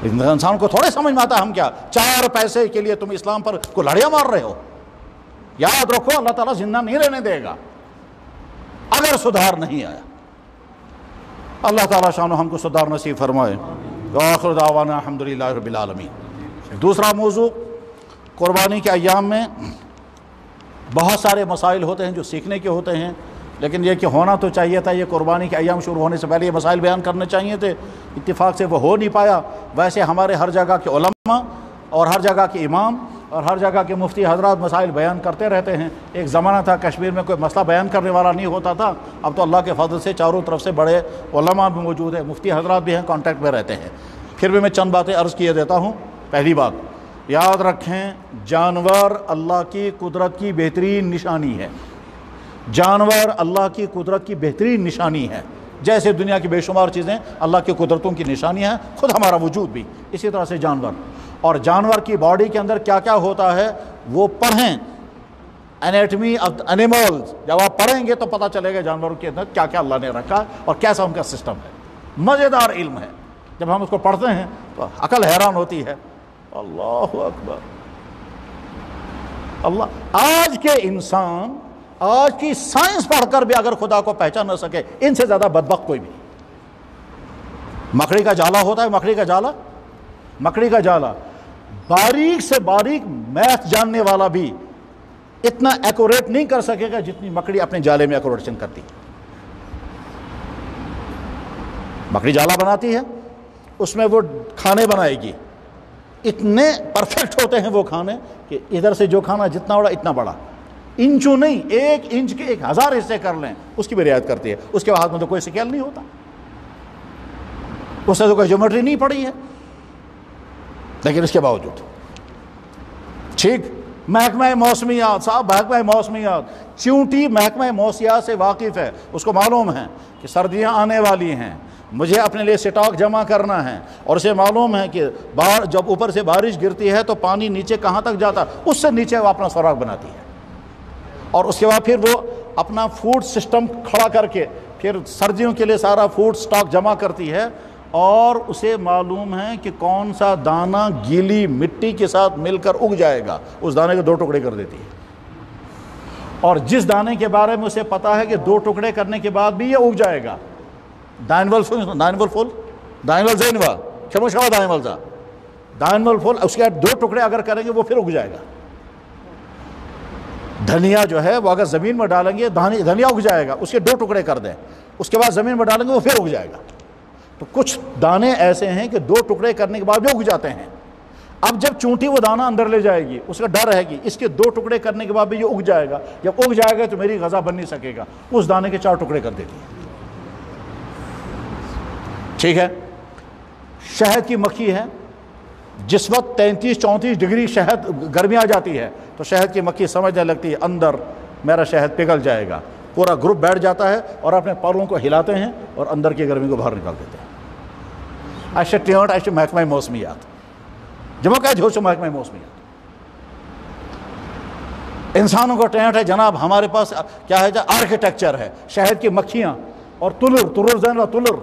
انسان کو تھوڑے سمجھ میں آتا ہم کیا 4 پیسے کے لیے تم اسلام پر کو لڑیاں مار رہے ہو۔ یاد رکھو اللہ تعالیٰ زندہ نہیں رہنے دے گا اگر سدھار نہیں آیا۔ اللہ تعالیٰ شان ہم کو سدھار نصیب فرمائے۔ وآخر دعوانا الحمدللہ رب العالمین۔ دوسرا موضوع، قربانی کے ایام میں بہت سارے مسائل ہوتے ہیں جو سیکھنے کے ہوتے ہیں، لیکن یہ کہ ہونا تو چاہیے تھا، یہ قربانی کے ایام شروع ہونے سے پہلے یہ مسائل بیان کرنے چاہیے تھے، اتفاق سے وہ ہو نہیں پایا۔ ویسے ہمارے ہر جگہ کے علماء اور ہر جگہ کے امام اور ہر جگہ کے مفتی حضرات مسائل بیان کرتے رہتے ہیں۔ ایک زمانہ تھا کشمیر میں کوئی مسئلہ بیان کرنے والا نہیں ہوتا تھا، اب تو اللہ کے فضل سے چاروں طرف سے بڑے علماء بھی موجود ہیں، مفتی حضرات بھی ہیں، کانٹیکٹ میں رہتے ہیں۔ پھر بھی میں چند باتیں عرض کیے دیتا ہوں۔ پہلی بات یاد رکھیں، جانور اللہ کی قدرت کی بہترین نشانی ہے۔ جانور اللہ کی قدرت کی بہترین نشانی ہے، جیسے دنیا کی بے شمار چیزیں اللہ کی قدرتوں کی نشانیاں ہیں، خود ہمارا وجود بھی اسی طرح سے جانور۔ اور جانور کی باڈی کے اندر کیا کیا ہوتا ہے وہ پڑھیں، انیٹمی آف اینیملز، جب آپ پڑھیں گے تو پتہ چلے گا جانوروں کے اندر کیا کیا اللہ نے رکھا اور کیسا ان کا سسٹم ہے۔ مزیدار علم ہے، جب ہم اس کو پڑھتے ہیں تو عقل حیران ہوتی ہے۔ اللہ اکبر، اللہ۔ آج کے انسان آج کی سائنس پڑھ کر بھی اگر خدا کو پہچان نہ سکے، ان سے زیادہ بدبخت کوئی بھی۔ مکڑی کا جالا ہوتا ہے، مکڑی کا جالا، مکڑی کا جالا، باریک سے باریک میتھ جاننے والا بھی اتنا ایکوریٹ نہیں کر سکے گا جتنی مکڑی اپنے جالے میں ایکوریشن کرتی ہے۔ مکڑی جالا بناتی ہے، اس میں وہ کھانے بنائے گی، اتنے پرفیکٹ ہوتے ہیں وہ کھانے کہ ادھر سے جو کھانا جتنا بڑا اتنا بڑا، انچوں نہیں، 1 انچ کے 1000 حصے کر لیں، اس کی بھی رعایت کرتی ہے۔ اس کے ہاتھ میں تو کوئی سکیل نہیں ہوتا، اس نے تو کوئی جیومیٹری نہیں پڑھی ہے، لیکن اس کے باوجود ٹھیک۔ محکمہ موسمیات، صاحب محکمہ موسمیات، چیونٹی محکمہ موسمیات سے واقف ہے، اس کو معلوم ہے کہ سردیاں آنے والی ہیں، مجھے اپنے لیے سٹاک جمع کرنا ہے، اور اسے معلوم ہے کہ جب اوپر سے بارش گرتی ہے تو پانی نیچے کہاں تک جاتا، اس سے نیچے وہ اپنا سوراخ بناتی ہے، اور اس کے بعد پھر وہ اپنا فوڈ سسٹم کھڑا کر کے پھر سردیوں کے لیے سارا فوڈ سٹاک جمع کرتی ہے، اور اسے معلوم ہے کہ کون سا دانہ گیلی مٹی کے ساتھ مل کر اگ جائے گا، اس دانے کے 2 ٹکڑے کر دیتی ہے۔ اور جس دانے کے بارے میں اسے پتا ہے کہ 2 ٹکڑے کرنے کے بعد بھی یہ اگ جائے گا، دائنول زینوا شمشوا دائنولزا دائنول فل، اس کے 2 ٹکڑے اگر کریں گے وہ پھر اگ جائے گا۔ دھنیا جو ہے وہ اگر زمین میں ڈالیں گے دھنیا اگ جائے گا، اس کے 2 ٹکڑے کر دیں، اس کے بعد زمین میں ڈالیں گے وہ پھر اگ جائے گا۔ تو کچھ دانے ایسے ہیں کہ 2 ٹکڑے کرنے کے بعد بھی اگ جاتے ہیں۔ اب جب چونٹی وہ دانہ اندر لے جائے گی، اس کا ڈر رہے گی، اس کے 2 ٹکڑے کرنے کے بعد بھی یہ اگ جائے گا، جب اگ جائے گا تو میری غذا بن نہیں سکے گا، اس دانے کے 4 ٹکڑے کر دیتی ہے۔ ٹھیک ہے۔ شہد کی مکھی ہے، جس وقت 33-34 ڈگری شہد گرمی آ جاتی ہے تو شہد کی مکھی سمجھنے لگتی ہے اندر میرا شہد پگھل جائے گا، پورا گروپ بیٹھ جاتا ہے اور اپنے پروں کو ہلاتے ہیں اور اندر کی گرمی کو باہر نکال دیتے ہیں۔ ایسے ٹیونٹ ایسے محکمہ موسمیات، جمع کا جو محکمہ موسمیات، انسانوں کو ٹینٹ ہے جناب، ہمارے پاس کیا ہے، آرکیٹیکچر ہے، شہد کی مکھیاں اور تلر،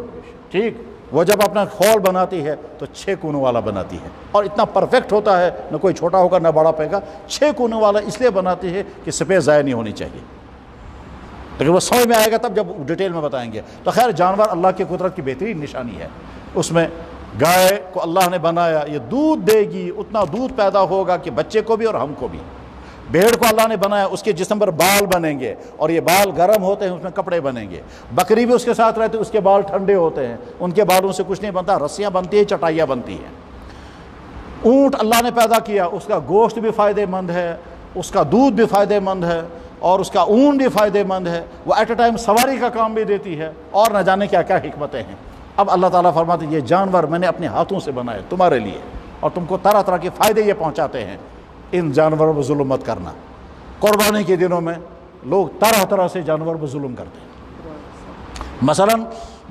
ٹھیک، وہ جب اپنا خول بناتی ہے تو 6 کونوں والا بناتی ہے، اور اتنا پرفیکٹ ہوتا ہے، نہ کوئی چھوٹا ہوگا نہ بڑا پے گا، 6 کونوں والا اس لیے بناتی ہے کہ سپیس ضائع نہیں ہونی چاہیے، لیکن وہ سمجھ میں آئے گا تب جب ڈیٹیل میں بتائیں گے۔ تو خیر، جانور اللہ کی قدرت کی بہترین نشانی ہے۔ اس میں گائے کو اللہ نے بنایا، یہ دودھ دے گی، اتنا دودھ پیدا ہوگا کہ بچے کو بھی اور ہم کو بھی۔ بھیڑ کو اللہ نے بنایا، اس کے جسم پر بال بنیں گے اور یہ بال گرم ہوتے ہیں، اس میں کپڑے بنیں گے۔ بکری بھی اس کے ساتھ رہتے، اس کے بال ٹھنڈے ہوتے ہیں، ان کے بالوں سے کچھ نہیں بنتا، رسیاں بنتی ہیں، چٹائیاں بنتی ہیں۔ اونٹ اللہ نے پیدا کیا، اس کا گوشت بھی فائدہ مند ہے، اس کا دودھ بھی فائدہ مند ہے، اور اس کا اون بھی فائدہ مند ہے، وہ ایٹ اے ٹائم سواری کا کام بھی دیتی ہے، اور نہ جانے کیا کیا حکمتیں ہیں۔ اب اللہ تعالیٰ فرماتے ہیں یہ جانور میں نے اپنے ہاتھوں سے بنائے تمہارے لیے، اور تم کو طرح طرح کے فائدے یہ پہنچاتے ہیں۔ ان جانوروں پر ظلم مت کرنا۔ قربانی کے دنوں میں لوگ طرح طرح سے جانوروں پر ظلم کرتے ہیں۔ مثلا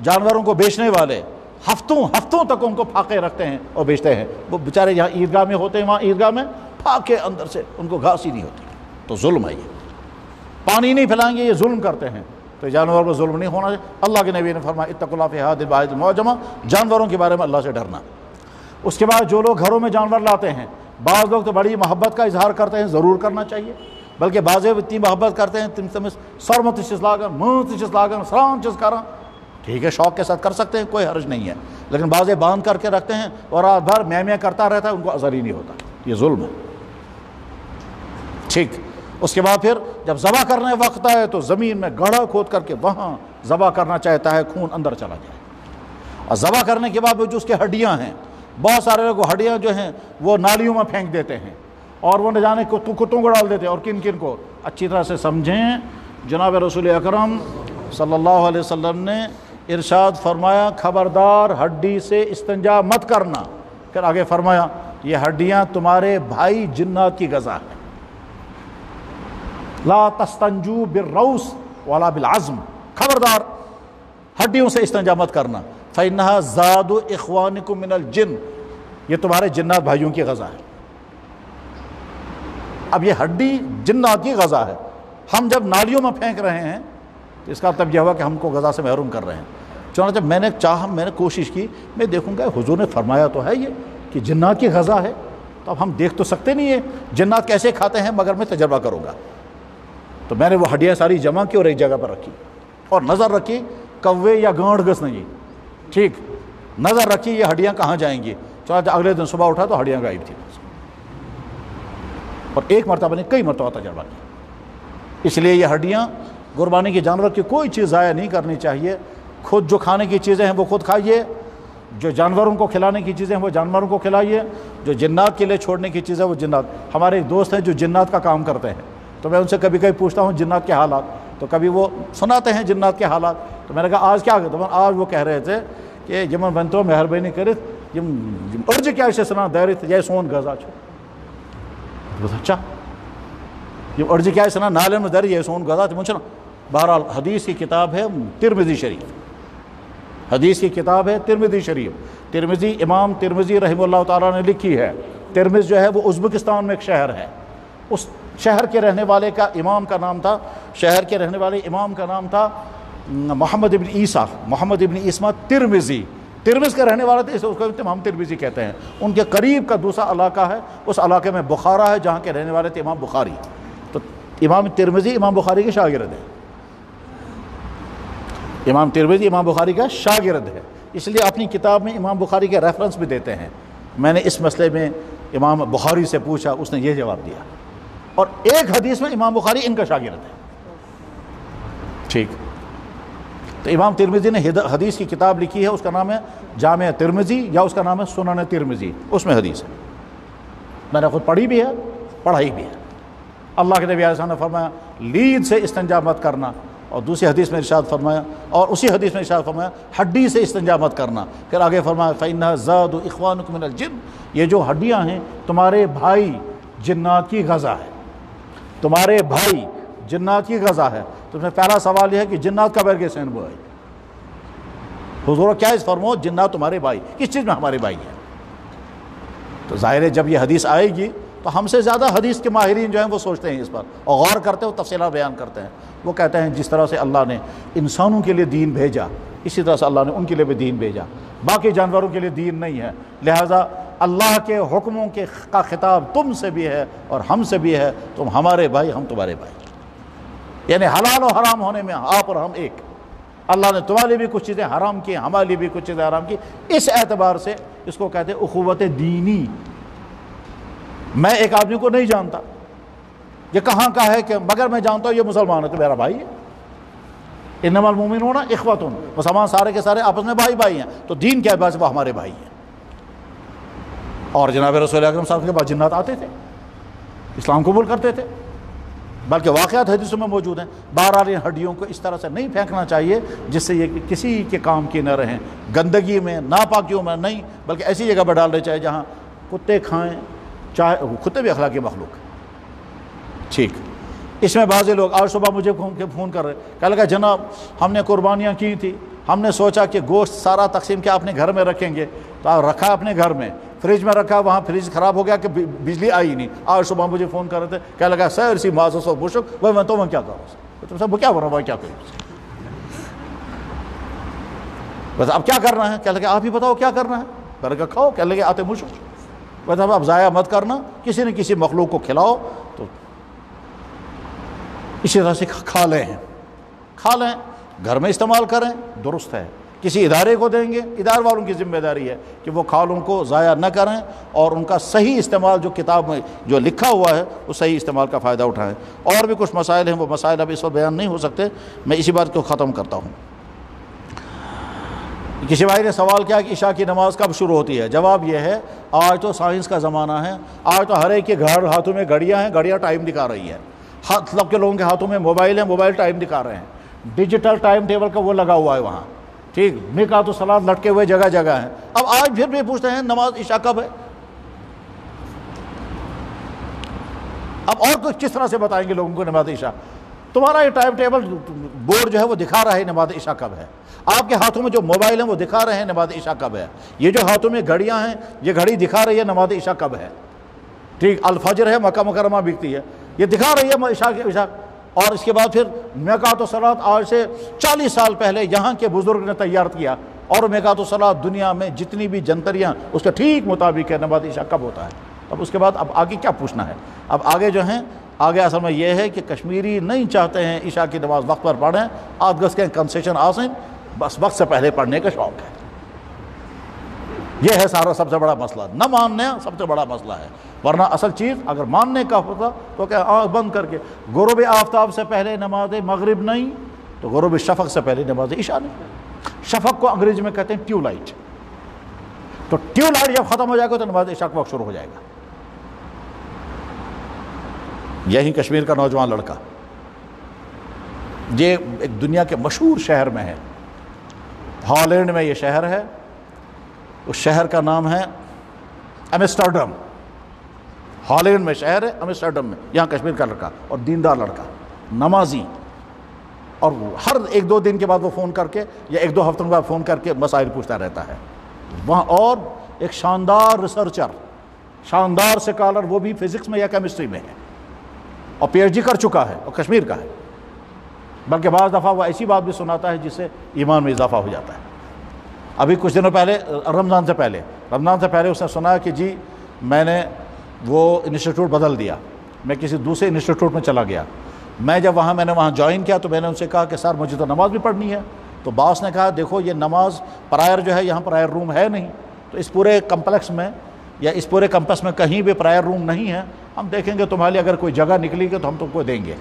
جانوروں کو بیچنے والے ہفتوں تک ان کو پھاقے رکھتے ہیں اور بیچتے ہیں۔ وہ بیچارے جہاں عیدگاہ میں ہوتے ہیں وہاں عیدگاہ میں پھاقے اندر سے ان کو گھاس ہی نہیں ہوتی، تو ظلم ہے یہ۔ پانی نہیں پھیلائیں گے، یہ ظلم کرتے ہیں، تو جانوروں پر ظلم نہیں ہونا چاہیے۔ اللہ کے نبی نے فرمایا اتقوا اللہ فی ہذہ البہائم المعجمہ، جانوروں کے بارے میں اللہ سے ڈرنا۔ اس کے بعد جو لوگ گھروں میں جانور لاتے ہیں، بعض لوگ تو بڑی محبت کا اظہار کرتے ہیں، ضرور کرنا چاہیے، بلکہ بعض اتنی محبت کرتے ہیں تم سرمت چیز لاگن منہ چیز لاگن سلام چیز کرا، ٹھیک ہے، شوق کے ساتھ کر سکتے ہیں، کوئی حرج نہیں ہے، لیکن بعض باندھ کر کے رکھتے ہیں اور رات بھر میں کرتا رہتا ہے، ان کو اثر ہی نہیں ہوتا، یہ ظلم ہے۔ ٹھیک، اس کے بعد پھر جب ذبح کرنے وقت آئے تو زمین میں گڑھا کھود کر کے وہاں ذبح کرنا چاہتا ہے، خون اندر چلا جائے. اور ذبح کرنے کے بعد جو اس کے ہڈیاں ہیں، بہت سارے لوگ ہڈیاں جو ہیں وہ نالیوں میں پھینک دیتے ہیں اور وہ نہ جانے کتوں کو ڈال دیتے ہیں اور کن کن کو. اچھی طرح سے سمجھیں، جناب رسول اکرم صلی اللہ علیہ وسلم نے ارشاد فرمایا خبردار ہڈی سے استنجا مت کرنا. پھر آگے فرمایا یہ ہڈیاں تمہارے بھائی جنات کی غذا ہے. لا تستنجو بالروس ولا بالعظم، خبردار ہڈیوں سے استنجا مت کرنا. فإنها زاد اخوانکم من الجن، یہ تمہارے جنات بھائیوں کی غذا ہے. اب یہ ہڈی جنات کی غذا ہے، ہم جب نالیوں میں پھینک رہے ہیں تو اس کا مطلب یہ ہوا کہ ہم کو غذا سے محروم کر رہے ہیں. چنانچہ میں نے کوشش کی، میں دیکھوں گا حضور نے فرمایا تو ہے یہ کہ جنات کی غذا ہے، تو اب ہم دیکھ تو سکتے نہیں ہیں جنات کیسے کھاتے ہیں، مگر میں تجربہ کروں گا. تو میں نے وہ ہڈیاں ساری جمع کی اور ایک جگہ پر رکھی اور نظر رکھی کوے یا گانٹ گس نہیں، ٹھیک، نظر رکھی یہ ہڈیاں کہاں جائیں گی. چنانچہ اگلے دن صبح اٹھا تو ہڈیاں غائب تھیں. اور ایک مرتبہ نہیں، کئی مرتبہ تجربہ کیا. اس لیے یہ ہڈیاں قربانی کے جانور کی کوئی چیز ضائع نہیں کرنی چاہیے. خود جو کھانے کی چیزیں ہیں وہ خود کھائیے، جو جانوروں کو کھلانے کی چیزیں ہیں وہ جانوروں کو کھلائیے، جو جنات کے لیے چھوڑنے کی چیزیں وہ جنات. ہمارے ایک دوست ہیں جو جنات کا کام کرتے ہیں، تو میں ان سے کبھی کبھی پوچھتا ہوں جنات کے حالات، تو کبھی وہ سناتے ہیں جنات کے حالات. تو میں نے کہا آج کیا کرتا ہوں؟ آج وہ کہہ رہے تھے کہ جمن بنتو مہربانی کرت ارج کیا اسے سنا دارت یہ سون غذا چھو. اچھا یہ ارج کیا سنا نالے میں در یہ سون غذا تھی. بہرحال حدیث کی کتاب ہے ترمذی شریف، حدیث کی کتاب ہے ترمذی شریف. ترمذی امام ترمذی رحمہ اللہ تعالیٰ نے لکھی ہے. ترمذ جو ہے وہ ازبکستان میں ایک شہر ہے. اس شہر کے رہنے والے کا امام کا نام تھا، شہر کے رہنے والے امام کا نام تھا محمد ابن عیسیٰ، محمد ابن عیسیٰ ترمذی. ترمذ کے رہنے والے تھے، اس کو امام ترمذی کہتے ہیں. ان کے قریب کا دوسرا علاقہ ہے، اس علاقے میں بخارا ہے جہاں کے رہنے والے تھے امام بخاری. تو امام ترمذی امام بخاری کے شاگرد ہیں. امام ترمذی امام بخاری کا شاگرد ہے، اس لیے اپنی کتاب میں امام بخاری کے ریفرنس بھی دیتے ہیں. میں نے اس مسئلے میں امام بخاری سے پوچھا، اس نے یہ جواب دیا. اور ایک حدیث میں امام بخاری ان کا شاگرد ہے. ٹھیک، تو امام ترمذی نے حدیث کی کتاب لکھی ہے، اس کا نام ہے جامع ترمذی یا اس کا نام ہے سنن ترمذی. اس میں حدیث ہے، میں نے خود پڑھی بھی ہے، پڑھائی بھی ہے. اللہ کے نبی علیہ السلام نے فرمایا لید سے استنجا مت کرنا، اور دوسری حدیث میں ارشاد فرمایا، اور اسی حدیث میں ارشاد فرمایا ہڈی سے استنجا مت کرنا. پھر آگے فرمایا فإنها زاد اخوانکم من الجن، یہ جو ہڈیاں ہیں تمہارے بھائی جنات کی غذا ہے. تمہارے بھائی جنات کی غذا ہے. تو میں پہلا سوال یہ ہے کہ جنات کا بیر کے سین وہ ہے. حضور کیا اس فرمو جنات تمہارے بھائی، کس چیز میں ہمارے بھائی ہیں؟ تو ظاہر ہے جب یہ حدیث آئے گی تو ہم سے زیادہ حدیث کے ماہرین جو ہیں وہ سوچتے ہیں اس پر اور غور کرتے ہیں، وہ تفصیلات بیان کرتے ہیں. وہ کہتے ہیں جس طرح سے اللہ نے انسانوں کے لیے دین بھیجا، اسی طرح سے اللہ نے ان کے لیے بھی دین بھیجا. باقی جانوروں کے لیے دین نہیں ہے. لہٰذا اللہ کے حکموں کا خطاب تم سے بھی ہے اور ہم سے بھی ہے. تم ہمارے بھائی، ہم تمہارے بھائی. یعنی حلال و حرام ہونے میں آپ اور ہم ایک. اللہ نے تمہارے لیے بھی کچھ چیزیں حرام کی، ہمارے لیے بھی کچھ چیزیں حرام کی. اس اعتبار سے اس کو کہتے ہیں اخوت دینی. میں ایک آدمی کو نہیں جانتا، یہ کہاں کا ہے کہ مگر میں جانتا ہوں یہ مسلمان ہے تو میرا بھائی ہے. انما المؤمنون اخوۃ، مسلمان سارے کے سارے آپس میں بھائی بھائی ہیں. تو دین کے اعتبار سے وہ ہمارے بھائی ہیں. اور جناب رسول اکرم صلی اللہ علیہ وسلم کے بعد جنات آتے تھے، اسلام قبول کرتے تھے، بلکہ واقعات حدیثوں میں موجود ہیں. بہرحال ان ہڈیوں کو اس طرح سے نہیں پھینکنا چاہیے جس سے یہ کسی کے کام کی نہ رہیں. گندگی میں، ناپاکیوں میں نہیں، بلکہ ایسی جگہ پر ڈالنے چاہیے جہاں کتے کھائیں، چاہے کتے بھی اخلاقی مخلوق ہیں. ٹھیک، اس میں بعض لوگ آج صبح مجھے فون کر رہے، کہا لگا جناب ہم نے قربانیاں کی تھی، ہم نے سوچا کہ گوشت سارا تقسیم کیا اپنے گھر میں رکھیں گے، تو آپ رکھا اپنے گھر میں، فریج میں رکھا، وہاں فریج خراب ہو گیا کہ بجلی آئی نہیں. آج صبح مجھے فون کر رہے تھے، کہا لگا سر سی معزز و بشک وہ میں تو میں کیا کروں، تو سب وہ کیا بول رہا ہوں، کیا کروں بس اب کیا کرنا ہے. کہہ لگا آپ ہی بتاؤ کیا کرنا ہے. کہہ لگا کھاؤ. کہہ لگے آتے مشک بس اب ضائع مت کرنا، کسی نہ کسی مخلوق کو کھلاؤ. تو اسی طرح سے کھا لیں، گھر میں استعمال کریں، درست ہے. کسی ادارے کو دیں گے، ادارے والوں کی ذمہ داری ہے کہ وہ کھالوں کو ضائع نہ کریں اور ان کا صحیح استعمال جو کتاب میں جو لکھا ہوا ہے اس صحیح استعمال کا فائدہ اٹھائیں۔ اور بھی کچھ مسائل ہیں، وہ مسائل اب اس وقت بیان نہیں ہو سکتے، میں اسی بات کو ختم کرتا ہوں۔ کسی بھائی نے سوال کیا کہ عشاء کی نماز کب شروع ہوتی ہے؟ جواب یہ ہے، آج تو سائنس کا زمانہ ہے، آج تو ہر ایک کے گھر ہاتھوں میں گھڑیاں ہیں، گھڑیاں ٹائم دکھا رہی ہیں، مطلب کے لوگوں کے ہاتھوں میں موبائل ہیں، موبائل ٹائم دکھا رہے ہیں، ڈیجیٹل ٹائم ٹیبل کا وہ لگا ہوا ہے وہاں، ٹھیک، میقات الصلاۃ لٹکے ہوئے جگہ جگہ ہیں۔ اب آج پھر بھی پوچھتے ہیں نماز عشاء کب ہے؟ اب اور کچھ کس طرح سے بتائیں گے لوگوں کو نماز عشاء؟ تمہارا یہ ٹائم ٹیبل بورڈ جو ہے وہ دکھا رہا ہے نماز عشاء کب ہے، آپ کے ہاتھوں میں جو موبائل ہیں وہ دکھا رہے ہیں نماز عشاء کب ہے، یہ جو ہاتھوں میں گھڑیاں ہیں یہ گھڑی دکھا رہی ہے نماز عشاء کب ہے، ٹھیک، الفجر ہے، مکہ مکرمہ بکتی ہے، یہ دکھا رہی ہے عشاء۔ اور اس کے بعد پھر میقات الصلاۃ آج سے 40 سال پہلے یہاں کے بزرگ نے تیار کیا، اور میقات الصلاۃ دنیا میں جتنی بھی جنتریاں اس کے ٹھیک مطابق ہے نماز عشاء کب ہوتا ہے۔ اب اس کے بعد اب آگے کیا پوچھنا ہے؟ اب آگے جو ہیں، آگے اصل میں یہ ہے کہ کشمیری نہیں چاہتے ہیں عشاء کی نماز وقت پر پڑھیں، آدھ گز کے کنسیشن آسن، بس وقت سے پہلے پڑھنے کا شوق ہے۔ یہ ہے سارا سب سے بڑا مسئلہ، نہ ماننا سب سے بڑا مسئلہ ہے، ورنہ اصل چیز اگر ماننے کا ہوتا تو کہ آنکھ بند کر کے غروب آفتاب سے پہلے نماز مغرب نہیں تو غروب شفق سے پہلے نماز عشاء نہیں۔ شفق کو انگریزی میں کہتے ہیں ٹیو لائٹ، تو ٹیو لائٹ جب ختم ہو جائے گا تو نماز عشاء کا وقت شروع ہو جائے گا۔ یہی کشمیر کا نوجوان لڑکا، یہ ایک دنیا کے مشہور شہر میں ہے، ہالینڈ میں یہ شہر ہے، اس شہر کا نام ہے ایمسٹرڈم، ہالینڈ میں شہر ہے ایمسٹرڈم میں، یہاں کشمیر کا لڑکا اور دیندار لڑکا، نمازی، اور ہر ایک دو دن کے بعد وہ فون کر کے یا ایک دو ہفتوں کے بعد فون کر کے مسائل پوچھتا رہتا ہے وہاں، اور ایک شاندار ریسرچر، شاندار سکالر، وہ بھی فزکس میں یا کیمسٹری میں ہے، اور پی ایچ ڈی کر چکا ہے اور کشمیر کا ہے، بلکہ بعض دفعہ وہ ایسی بات بھی سناتا ہے جس سے ایمان میں اضافہ ہو جاتا ہے۔ ابھی کچھ دنوں پہلے رمضان سے پہلے اس نے سنا کہ جی میں نے وہ انسٹیٹیوٹ بدل دیا، میں کسی دوسرے انسٹیٹیوٹ میں چلا گیا۔ میں جب میں نے وہاں جوائن کیا تو میں نے ان سے کہا کہ سر مجھے تو نماز بھی پڑھنی ہے، تو باس نے کہا دیکھو یہ نماز پرائر جو ہے یہاں پرائر روم ہے نہیں، تو اس پورے کمپلیکس میں یا اس پورے کمپس میں کہیں بھی پرائر روم نہیں ہے، ہم دیکھیں گے تمہارے لیے اگر کوئی جگہ نکلی گی تو ہم تم کو دیں گے۔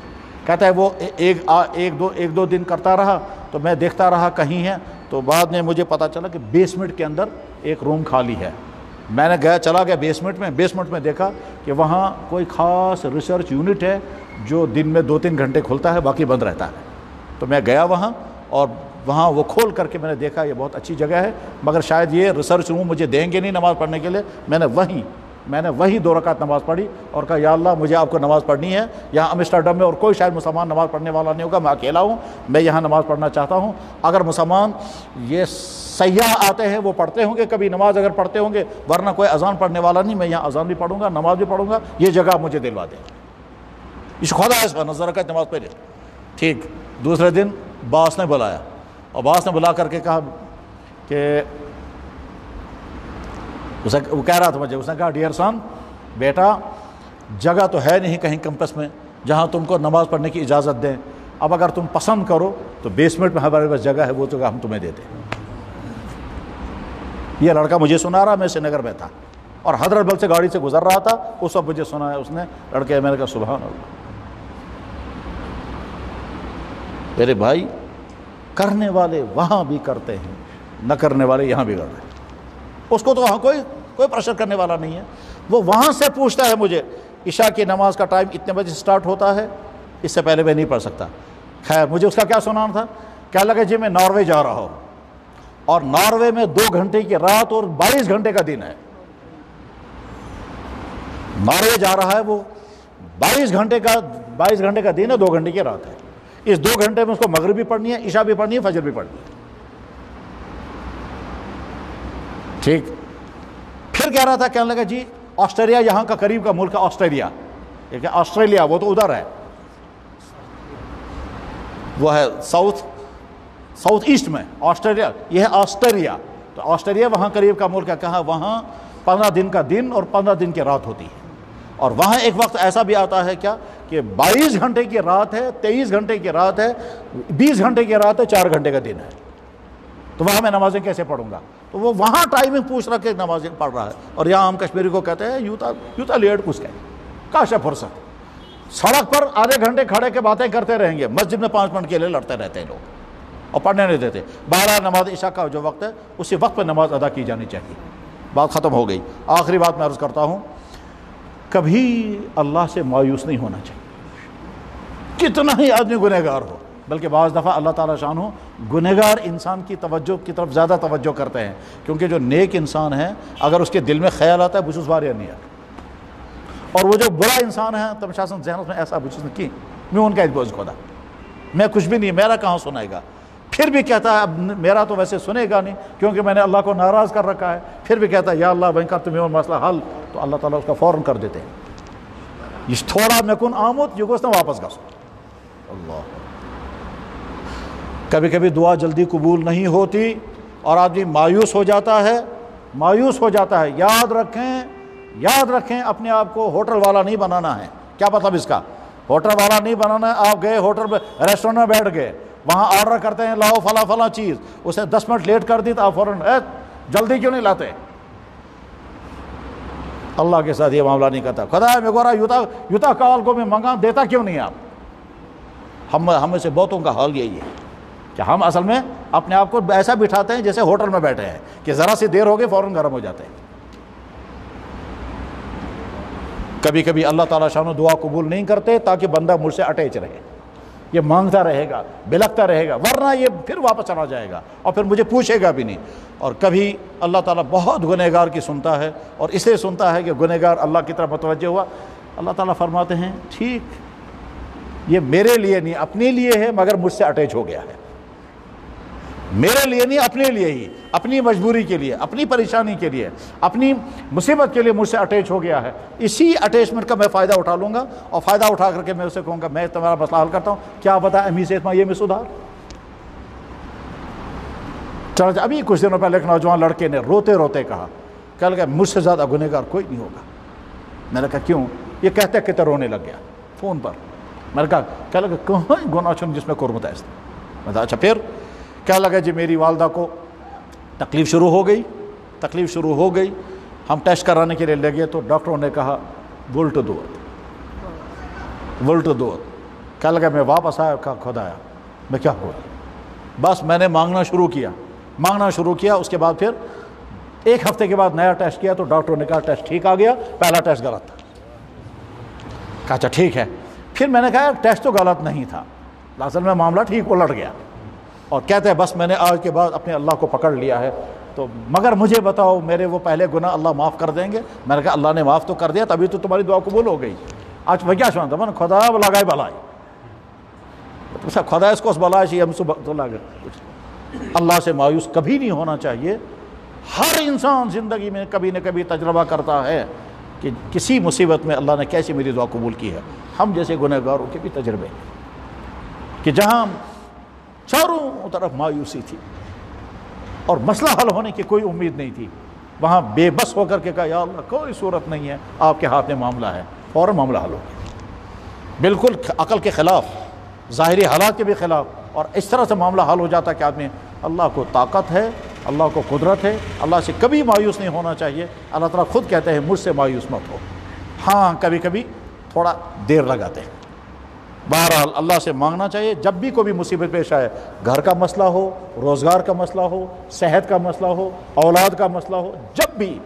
کہتا ہے وہ ایک دو دن کرتا رہا تو میں دیکھتا رہا کہیں ہے، تو بعد میں مجھے پتا چلا کہ بیسمنٹ کے اندر ایک روم خالی ہے۔ میں نے چلا گیا بیسمنٹ میں دیکھا کہ وہاں کوئی خاص ریسرچ یونٹ ہے جو دن میں 2-3 گھنٹے کھلتا ہے، باقی بند رہتا ہے۔ تو میں گیا وہاں، اور وہاں وہ کھول کر کے میں نے دیکھا یہ بہت اچھی جگہ ہے، مگر شاید یہ ریسرچ روم مجھے دیں گے نہیں نماز پڑھنے کے لیے۔ میں نے وہیں 2 رکعت نماز پڑھی اور کہا یا اللہ مجھے آپ کو نماز پڑھنی ہے، یہاں ایمسٹرڈم میں اور کوئی شاید مسلمان نماز پڑھنے والا نہیں ہوگا، میں اکیلا ہوں، میں یہاں نماز پڑھنا چاہتا ہوں۔ اگر مسلمان یہ سیاح آتے ہیں وہ پڑھتے ہوں گے کبھی نماز، اگر پڑھتے ہوں گے، ورنہ کوئی اذان پڑھنے والا نہیں، میں یہاں اذان بھی پڑھوں گا، نماز بھی پڑھوں گا، یہ جگہ مجھے دلوا دیں۔ اس خدا ہے اس پر نظر رکھا نماز پڑھے۔ ٹھیک، دوسرے دن باس نے بلایا، اور باس نے بلا کر کے کہا کہ وہ کہہ رہا تھا مجھے، اس نے کہا ڈیئر سن بیٹا جگہ تو ہے نہیں کہیں کیمپس میں جہاں تم کو نماز پڑھنے کی اجازت دیں، اب اگر تم پسند کرو تو بیسمنٹ میں ہمارے پاس جگہ ہے، وہ جگہ ہم تمہیں دیتے ہیں۔ یہ لڑکا مجھے سنا رہا، میں سری نگر میں تھا اور حضرت بل سے گاڑی سے گزر رہا تھا، اس وقت مجھے سنا ہے اس نے لڑکے، میں نے کہا سبحان اللہ۔ میرے بھائی کرنے والے وہاں بھی کرتے ہیں، نہ کرنے والے یہاں بھی کر رہے ہیں، اس کو تو وہاں کوئی پریشر کرنے والا نہیں ہے، وہ وہاں سے پوچھتا ہے مجھے عشاء کی نماز کا ٹائم اتنے بجے سٹارٹ ہوتا ہے، اس سے پہلے میں نہیں پڑھ سکتا۔ خیر مجھے اس کا کیا سنانا تھا، کہنے لگا جی میں ناروے جا رہا ہوں، اور ناروے میں 2 گھنٹے کی رات اور 22 گھنٹے کا دن ہے۔ ناروے جا رہا ہے، وہ 22 گھنٹے کا دن ہے، 2 گھنٹے کی رات ہے، اس 2 گھنٹے میں اس کو مغرب بھی پڑھنی ہے، عشاء بھی پڑھنی ہے، فجر بھی پڑھنی ہے۔ ٹھیک، پھر کہہ رہا تھا، کہنے لگا جی آسٹریلیا یہاں کا قریب کا ملک ہے آسٹریلیا، ایک ہے آسٹریلیا، وہ تو ادھر ہے، وہ ہے ساؤتھ ایسٹ میں آسٹریلیا، یہ ہے آسٹریلیا، تو آسٹریلیا وہاں قریب کا ملک ہے، کہاں وہاں 15 دن کا دن اور 15 دن کی رات ہوتی ہے، اور وہاں ایک وقت ایسا بھی آتا ہے کیا کہ 22 گھنٹے کی رات ہے، 23 گھنٹے کی رات ہے، 20 گھنٹے کی رات ہے، 4 گھنٹے کا دن ہے۔ تو وہاں میں نمازیں کیسے پڑھوں گا؟ تو وہ وہاں ٹائمنگ پوچھ رہا کہ نمازیں پڑھ رہا ہے، اور یہاں ہم کشمیری کو کہتے ہیں یوتا لیٹ کچھ کہ کاش ہے فرصت، سڑک پر آدھے گھنٹے کھڑے کے باتیں کرتے رہیں گے، مسجد میں 5 منٹ کے لیے لڑتے رہتے ہیں لوگ اور پڑھنے نہیں دیتے۔ بہرحال نماز عشاء کا جو وقت ہے اسی وقت پہ نماز ادا کی جانی چاہیے۔ بات ختم ہو گئی۔ آخری بات میں عرض کرتا ہوں، کبھی اللہ سے مایوس نہیں ہونا چاہیے، کتنا ہی آدمی گنہگار ہو، بلکہ بعض دفعہ اللہ تعالیٰ شان ہو گنہگار انسان کی توجہ کی طرف زیادہ توجہ کرتے ہیں، کیونکہ جو نیک انسان ہے اگر اس کے دل میں خیال آتا ہے بچوس باریا نہیں آتا، اور وہ جو برا انسان ہے تم شاسن ذہن میں ایسا بچوس کی میں ان کا بوجھ خدا میں کچھ بھی نہیں، میرا کہاں سنائے گا، پھر بھی کہتا ہے اب میرا تو ویسے سنے گا نہیں کیونکہ میں نے اللہ کو ناراض کر رکھا ہے، پھر بھی کہتا ہے یا اللہ بھائی کا تمہیں اور مسئلہ حل، تو اللہ تعالیٰ اس کا فوراً کر دیتے ہیں۔ یہ تھوڑا میں کن آمد یہ گوشت واپس گا اللہ۔ کبھی کبھی دعا جلدی قبول نہیں ہوتی اور آدمی مایوس ہو جاتا ہے، یاد رکھیں اپنے آپ کو ہوٹل والا نہیں بنانا ہے۔ کیا مطلب اس کا؟ ہوٹل والا نہیں بنانا ہے۔ آپ گئے ہوٹل میں، ریسٹورنٹ میں بیٹھ گئے، وہاں آرڈر کرتے ہیں لاؤ فلاں چیز، اسے 10 منٹ لیٹ کر دی تو آپ فوراً جلدی کیوں نہیں لاتے؟ اللہ کے ساتھ یہ معاملہ نہیں کرتا۔ خدا ہے میگورا یوتا کال کو میں منگا دیتا کیوں نہیں آپ؟ ہم میں سے بہتوں کا حال یہی ہے کہ ہم اصل میں اپنے آپ کو ایسا بٹھاتے ہیں جیسے ہوٹل میں بیٹھے ہیں کہ ذرا سی دیر ہو گئی فوراً گرم ہو جاتے ہیں۔ کبھی کبھی اللہ تعالیٰ شان و دعا قبول نہیں کرتے تاکہ بندہ مجھ سے اٹیچ رہے، یہ مانگتا رہے گا، بلکتا رہے گا، ورنہ یہ پھر واپس چلا جائے گا اور پھر مجھے پوچھے گا بھی نہیں۔ اور کبھی اللہ تعالیٰ بہت گنہگار کی سنتا ہے، اور اس لیے سنتا ہے کہ گنہگار اللہ کی طرف متوجہ ہوا، اللہ تعالیٰ فرماتے ہیں ٹھیک یہ میرے لیے نہیں اپنے لیے ہے، مگر مجھ سے اٹیچ ہو گیا ہے، میرے لیے نہیں اپنے لیے ہی، اپنی مجبوری کے لیے، اپنی پریشانی کے لیے، اپنی مصیبت کے لیے مجھ سے اٹیچ ہو گیا ہے۔ اسی اٹیچمنٹ کا میں فائدہ اٹھا لوں گا، اور فائدہ اٹھا کر کے میں اسے کہوں گا میں تمہارا مسئلہ حل کرتا ہوں، کیا پتا امی سے یہ میں سدھار۔ چلو ابھی کچھ دنوں پہلے ایک نوجوان لڑکے نے روتے روتے کہا کہ مجھ سے زیادہ گنہگار کوئی نہیں ہوگا۔ میں نے کہا کیوں؟ یہ کہتے کہتے رونے لگ گیا فون پر۔ میں نے کہا کہاں گناہ چھن جس میں قربت ہے۔ میں کہا اچھا پھر کیا لگا؟ جی میری والدہ کو تکلیف شروع ہو گئی، ہم ٹیسٹ کرانے کے لیے لے گئے تو ڈاکٹروں نے کہا ولٹ دور۔ کیا لگا؟ میں واپس آیا، کہا خدایا میں کیا ہوا؟ بس میں نے مانگنا شروع کیا۔ اس کے بعد پھر 1 ہفتے کے بعد نیا ٹیسٹ کیا تو ڈاکٹروں نے کہا ٹیسٹ ٹھیک آ گیا، پہلا ٹیسٹ غلط تھا۔ کہا اچھا ٹھیک ہے۔ پھر میں نے کہا ٹیسٹ تو غلط نہیں تھا، اصل میں معاملہ ٹھیک الٹ گیا، اور کہتے ہیں بس میں نے آج کے بعد اپنے اللہ کو پکڑ لیا ہے، تو مگر مجھے بتاؤ میرے وہ پہلے گناہ اللہ معاف کر دیں گے؟ میں نے کہا اللہ نے معاف تو کر دیا، تبھی تو تمہاری دعا قبول ہو گئی۔ آج وہ کیا سنتا من خدا لگائے بلائی، خدا اس کو بلائے ہم سے اللہ سے مایوس کبھی نہیں ہونا چاہیے۔ ہر انسان زندگی میں کبھی نہ کبھی تجربہ کرتا ہے کہ کسی مصیبت میں اللہ نے کیسے میری دعا قبول کی ہے۔ ہم جیسے گنہگاروں کے بھی تجربے کہ جہاں چاروں طرف مایوسی تھی اور مسئلہ حل ہونے کی کوئی امید نہیں تھی، وہاں بے بس ہو کر کے کہا یا اللہ کوئی صورت نہیں ہے، آپ کے ہاتھ میں معاملہ ہے، فوراً معاملہ حل ہو گیا، بالکل عقل کے خلاف، ظاہری حالات کے بھی خلاف، اور اس طرح سے معاملہ حل ہو جاتا کہ آدمی اللہ کو طاقت ہے، اللہ کو قدرت ہے، اللہ سے کبھی مایوس نہیں ہونا چاہیے۔ اللہ تعالیٰ خود کہتے ہیں مجھ سے مایوس مت ہو۔ ہاں کبھی کبھی تھوڑا دیر لگاتے ہیں، بہرحال اللہ سے مانگنا چاہیے جب بھی کوئی مصیبت پیش آئے، گھر کا مسئلہ ہو، روزگار کا مسئلہ ہو، صحت کا مسئلہ ہو، اولاد کا مسئلہ ہو، جب بھی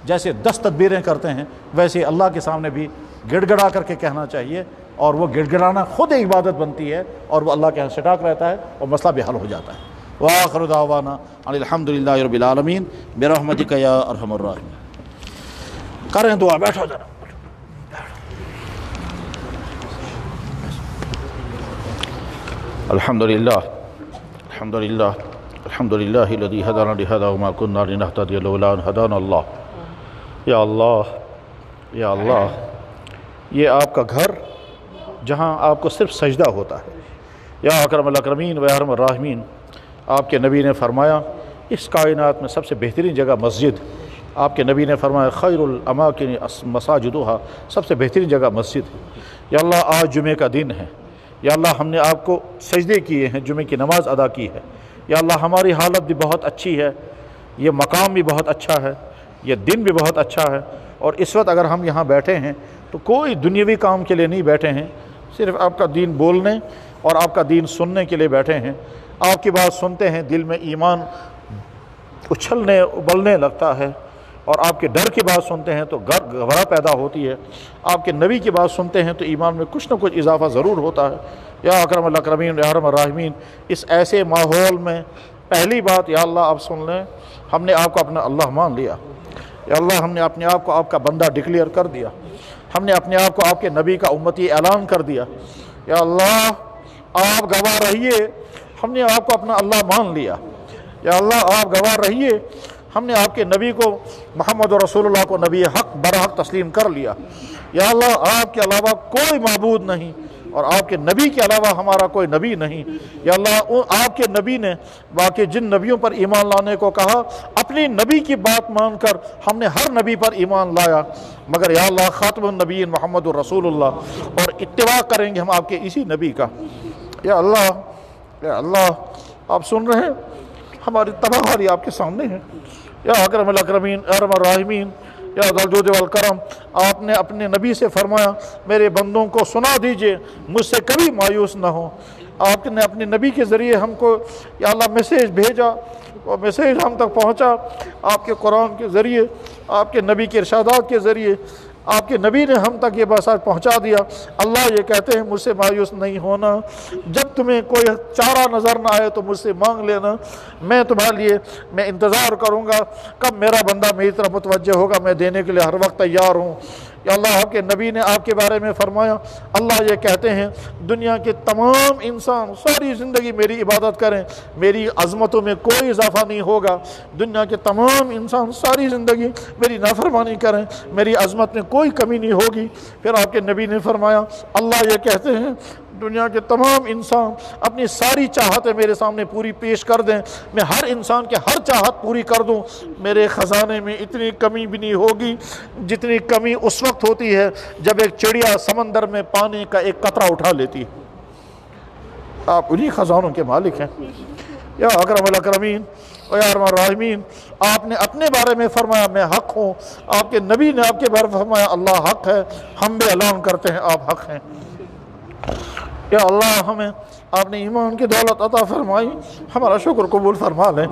جیسے 10 تدبیریں کرتے ہیں ویسے اللہ کے سامنے بھی گڑ گڑا کر کے کہنا چاہیے، اور وہ گڑ گڑانا خود ایک عبادت بنتی ہے، اور وہ اللہ کے ہاں سٹاک رہتا ہے اور مسئلہ بھی حل ہو جاتا ہے۔ وآخر دعوانا ان الحمد للہ رب العالمین برحمتک یا ارحم الراحمین۔ کریں دعا، بیٹھو ذرا۔ الحمد للہ الذی ہدانا لہذا وما كنا لنہتدی لولا ان ہدانا اللہ۔ یا اللہ یہ آپ کا گھر جہاں آپ کو صرف سجدہ ہوتا ہے، یا اکرم الاکرمین و ارحم الراحمین، آپ کے نبی نے فرمایا اس کائنات میں سب سے بہترین جگہ مسجد، آپ کے نبی نے فرمایا خیر الاماکن مساجدها، سب سے بہترین جگہ مسجد۔ یا اللہ آج جمعے کا دن ہے، یا اللہ ہم نے آپ کو سجدے کیے ہیں، جمعے کی نماز ادا کی ہے، یا اللہ ہماری حالت بھی بہت اچھی ہے، یہ مقام بھی بہت اچھا ہے، یہ دن بھی بہت اچھا ہے، اور اس وقت اگر ہم یہاں بیٹھے ہیں تو کوئی دنیاوی کام کے لیے نہیں بیٹھے ہیں، صرف آپ کا دین بولنے اور آپ کا دین سننے کے لیے بیٹھے ہیں۔ آپ کی بات سنتے ہیں، دل میں ایمان اچھلنے ابلنے لگتا ہے، اور آپ کے ڈر کی بات سنتے ہیں تو گھبراہٹ پیدا ہوتی ہے، آپ کے نبی کی بات سنتے ہیں تو ایمان میں کچھ نہ کچھ اضافہ ضرور ہوتا ہے۔ یا اکرم الاکرمین یا ارحم الراحمین، اس ایسے ماحول میں پہلی بات یا اللہ آپ سن لیں، ہم نے آپ کو اپنا اللہ مان لیا، یا اللہ ہم نے اپنے آپ کو آپ کا بندہ ڈکلیئر کر دیا، ہم نے اپنے آپ کو آپ کے نبی کا امتی اعلان کر دیا، یا اللہ آپ گواہ رہیے ہم نے آپ کو اپنا اللہ مان لیا، یا اللہ آپ گواہ رہیے ہم نے آپ کے نبی کو محمد رسول اللہ کو نبی حق برحق تسلیم کر لیا، یا اللہ آپ کے علاوہ کوئی معبود نہیں اور آپ کے نبی کے علاوہ ہمارا کوئی نبی نہیں، یا اللہ آپ کے نبی نے باقی جن نبیوں پر ایمان لانے کو کہا اپنی نبی کی بات مان کر ہم نے ہر نبی پر ایمان لایا، مگر یا اللہ خاتم النبیین محمد الرسول اللہ، اور اتباع کریں گے ہم آپ کے اسی نبی کا۔ یا اللہ آپ سن رہے ہیں، ہماری تباہی آپ کے سامنے ہے۔ یا اکرم الاکرمین ارحم الراحمین یا ذو الجود والکرم، آپ نے اپنے نبی سے فرمایا میرے بندوں کو سنا دیجئے مجھ سے کبھی مایوس نہ ہو۔ آپ نے اپنے نبی کے ذریعے ہم کو یا اللہ میسیج بھیجا، وہ میسیج ہم تک پہنچا آپ کے قرآن کے ذریعے، آپ کے نبی کے ارشادات کے ذریعے، آپ کے نبی نے ہم تک یہ بات پہنچا دیا۔ اللہ یہ کہتے ہیں مجھ سے مایوس نہیں ہونا، جب تمہیں کوئی چارہ نظر نہ آئے تو مجھ سے مانگ لینا، میں تمہارے لیے میں انتظار کروں گا کب میرا بندہ میری طرف متوجہ ہوگا، میں دینے کے لیے ہر وقت تیار ہوں۔ یا اللہ آپ کے نبی نے آپ کے بارے میں فرمایا، اللہ یہ کہتے ہیں دنیا کے تمام انسان ساری زندگی میری عبادت کریں، میری عظمتوں میں کوئی اضافہ نہیں ہوگا، دنیا کے تمام انسان ساری زندگی میری نافرمانی کریں، میری عظمت میں کوئی کمی نہیں ہوگی۔ پھر آپ کے نبی نے فرمایا اللہ یہ کہتے ہیں دنیا کے تمام انسان اپنی ساری چاہتیں میرے سامنے پوری پیش کر دیں، میں ہر انسان کے ہر چاہت پوری کر دوں، میرے خزانے میں اتنی کمی بھی نہیں ہوگی جتنی کمی اس وقت ہوتی ہے جب ایک چڑیا سمندر میں پانی کا ایک قطرہ اٹھا لیتی ہے۔ آپ انہی خزانوں کے مالک ہیں۔ یا اکرم الاکرمین و یا ارحم الراحمین، آپ نے اپنے بارے میں فرمایا میں حق ہوں، آپ کے نبی نے آپ کے بارے میں فرمایا اللہ حق ہے، ہم بھی اعلان کرتے ہیں آپ حق ہیں۔ یا اللہ ہمیں آپ نے ایمان کی دولت عطا فرمائی، ہمارا شکر قبول فرما لیں۔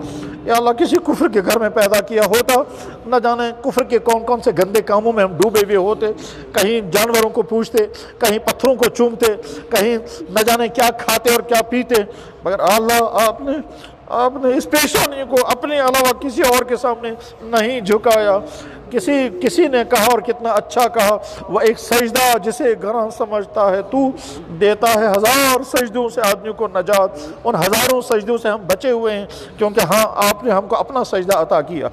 یا اللہ کسی کفر کے گھر میں پیدا کیا ہوتا، نہ جانے کفر کے کون کون سے گندے کاموں میں ہم ڈوبے ہوئے ہوتے، کہیں جانوروں کو پوجتے، کہیں پتھروں کو چومتے، کہیں نہ جانے کیا کھاتے اور کیا پیتے، مگر اللہ آپ نے اس پیشانی کو اپنے علاوہ کسی اور کے سامنے نہیں جھکایا۔ کسی نے کہا اور کتنا اچھا کہا، وہ ایک سجدہ جسے گناہ سمجھتا ہے تو دیتا ہے ہزار سجدوں سے آدمی کو نجات، ان ہزاروں سجدوں سے ہم بچے ہوئے ہیں کیونکہ ہاں آپ نے ہم کو اپنا سجدہ عطا کیا۔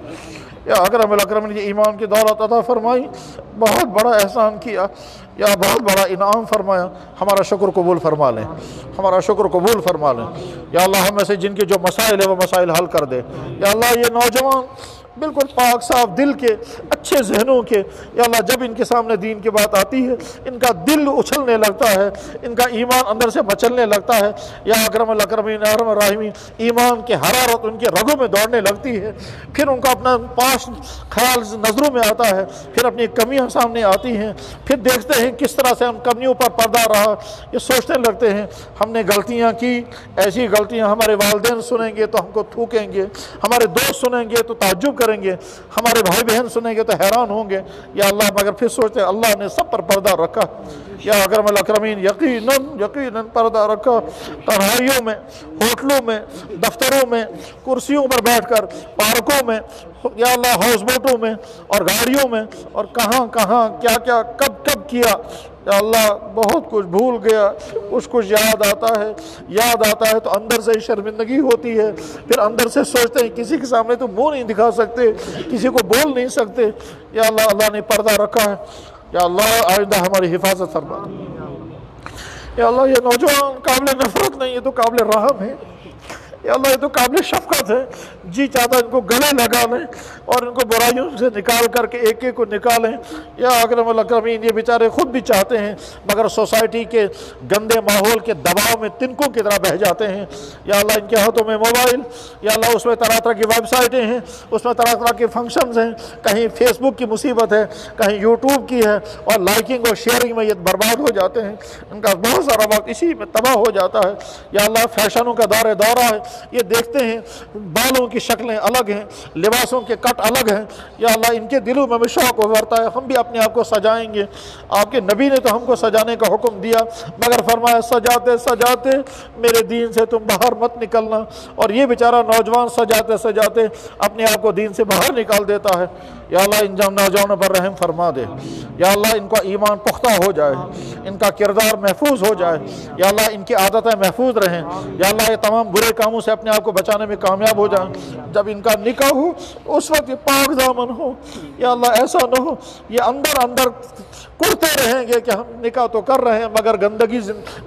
یا اکرم الاکرم نے ایمان کی دولت عطا فرمائی، بہت بڑا احسان کیا یا بہت بڑا انعام فرمایا، ہمارا شکر قبول فرما لیں، ہمارا شکر قبول فرما لیں۔ یا اللہ ہم میں سے جن کے جو مسائل ہیں وہ مسائل حل کر دے۔ یا اللہ یہ نوجوان بالکل پاک صاف دل کے اچھے ذہنوں کے، یا اللہ جب ان کے سامنے دین کی بات آتی ہے ان کا دل اچھلنے لگتا ہے، ان کا ایمان اندر سے مچلنے لگتا ہے۔ یا اکرم الاکرمین ارحم الراحمین، ایمان کی حرارت ان کے رگوں میں دوڑنے لگتی ہے، پھر ان کا اپنا پاس خیال نظروں میں آتا ہے، پھر اپنی کمیاں سامنے آتی ہیں، پھر دیکھتے ہیں کس طرح سے ہم کمیوں پر پردہ رہا، یہ سوچنے لگتے ہیں ہم نے غلطیاں کی، ایسی غلطیاں ہمارے والدین سنیں گے تو ہم کو تھوکیں گے، ہمارے دوست سنیں گے تو تعجب کریں گے، ہمارے بھائی بہن سنیں گے تو حیران ہوں گے۔ یا اللہ مگر پھر سوچتے ہیں اللہ نے سب پر پردہ رکھا۔ یا اکرم الاکرمین یقیناً پردہ رکھا، تنہائیوں میں، ہوٹلوں میں، دفتروں میں، کرسیوں پر بیٹھ کر، پارکوں میں، یا اللہ ہاؤس بوٹوں میں اور گاڑیوں میں، اور کہاں کیا کب کیا۔ یا اللہ بہت کچھ بھول گیا، کچھ یاد آتا ہے تو اندر سے شرمندگی ہوتی ہے، پھر اندر سے سوچتے ہیں کسی کے سامنے تو منہ نہیں دکھا سکتے، کسی کو بول نہیں سکتے۔ یا اللہ نے پردہ رکھا ہے، یا اللہ آئندہ ہماری حفاظت فرما۔ یا اللہ یہ نوجوان قابل نفرت نہیں، یہ تو قابل رحم ہے۔ یا اللہ یہ تو قابل شفقت ہے، جی چاہتا ہے ان کو گلے لگا لیں اور ان کو برائیوں سے نکال کر کے ایک ایک کو نکالیں۔ یا اکرم الاکرمین یہ بیچارے خود بھی چاہتے ہیں مگر سوسائٹی کے گندے ماحول کے دباؤ میں تنکوں کی طرح بہہ جاتے ہیں۔ یا اللہ ان کے ہاتھوں میں موبائل، یا اللہ اس میں طرح طرح کی ویب سائٹیں ہیں، اس میں طرح طرح کے فنکشنز ہیں، کہیں فیس بک کی مصیبت ہے، کہیں یوٹیوب کی ہے، اور لائکنگ اور شیئرنگ میں یہ برباد ہو جاتے ہیں، ان کا بہت سارا وقت اسی میں تباہ ہو جاتا ہے۔ یا اللہ فیشنوں کا دورہ ہے، یہ دیکھتے ہیں بالوں کی شکلیں الگ ہیں، لباسوں کے کٹ الگ ہیں، یا اللہ ان کے دلوں میں بھی شوق ابھرتا ہے، ہم بھی اپنے آپ کو سجائیں گے۔ آپ کے نبی نے تو ہم کو سجانے کا حکم دیا، مگر فرمایا سجاتے سجاتے میرے دین سے تم باہر مت نکلنا، اور یہ بیچارہ نوجوان سجاتے سجاتے اپنے آپ کو دین سے باہر نکال دیتا ہے۔ یا اللہ ان نوجوانوں پر رحم فرما دے، یا اللہ ان کا ایمان پختہ ہو جائے، ان کا کردار محفوظ ہو جائے، یا اللہ ان کی عادتیں محفوظ رہیں، یا اللہ یہ تمام برے کاموں سے اپنے آپ کو بچانے میں کامیاب ہو جائیں۔ جب ان کا نکاح ہو اس وقت یہ پاک دامن ہو، یا اللہ ایسا نہ ہو یہ اندر اندر کرتے رہیں گے کہ ہم نکاح تو کر رہے ہیں مگر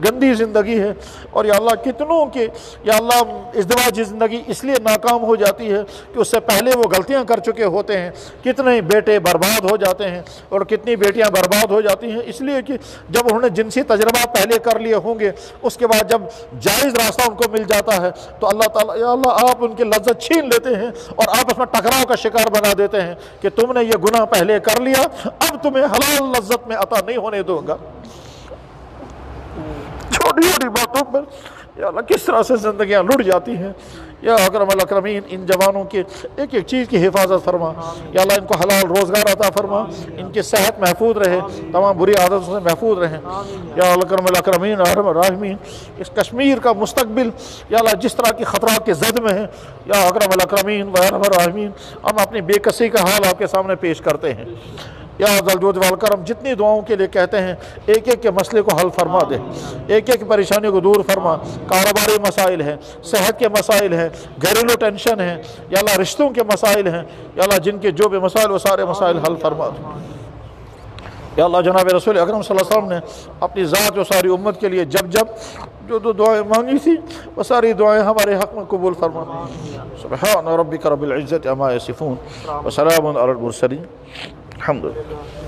گندی زندگی ہے۔ اور یا اللہ کتنوں کے یا اللہ ازدواجی زندگی اس لیے ناکام ہو جاتی ہے کہ اس سے پہلے وہ غلطیاں کر چکے ہوتے ہیں، کتنے بیٹے برباد ہو جاتے ہیں اور کتنی بیٹیاں برباد ہو جاتی ہیں، اس لیے کہ جب انہوں نے جنسی تجربات پہلے کر لیے ہوں گے، اس کے بعد جب جائز راستہ ان کو مل جاتا ہے تو اللہ تعالیٰ یا اللہ آپ ان کی لذت چھین لیتے ہیں اور آپ اس میں ٹکراؤ کا شکار بنا دیتے ہیں کہ تم نے یہ گناہ پہلے کر لیا، اب تمہیں حلال لذت میں عطا نہیں ہونے دوں گا۔ چھوٹی چھوٹی باتوں پر یا اللہ کس طرح سے زندگیاں لٹ جاتی ہیں۔ یا اکرم الاکرمین ان جوانوں کے ایک ایک چیز کی حفاظت فرما، یا اللہ ان کو حلال روزگار عطا فرما، ان کی صحت محفوظ رہے، تمام بری عادتوں سے محفوظ رہیں۔ یا اکرم الاکرمین ارحم الراحمین اس کشمیر کا مستقبل یا اللہ جس طرح کی خطرات کے زد میں ہے، یا اکرم الاکرمین و ارحم الراحمین ہم اپنی بے کسی کا حال آپ کے سامنے پیش کرتے ہیں۔ یا ذا الجود والکرم جتنی دعاؤں کے لیے کہتے ہیں ایک ایک کے مسئلے کو حل فرما دے، ایک ایک پریشانی کو دور فرما، کاروباری مسائل ہیں، صحت کے مسائل ہیں، گھریلو ٹینشن ہیں، یا اللہ رشتوں کے مسائل ہیں، یا اللہ جن کے جو بھی مسائل وہ سارے مسائل حل فرما دے۔ یا اللہ جناب رسول اکرم صلی اللہ علیہ وسلم نے اپنی ذات و ساری امت کے لیے جب جو دعائیں مانگی تھی وہ ساری دعائیں ہمارے حق میں قبول فرما۔ سبحان ربک رب العزت عما یصفون وسلام علی المرسلین الحمدللہ۔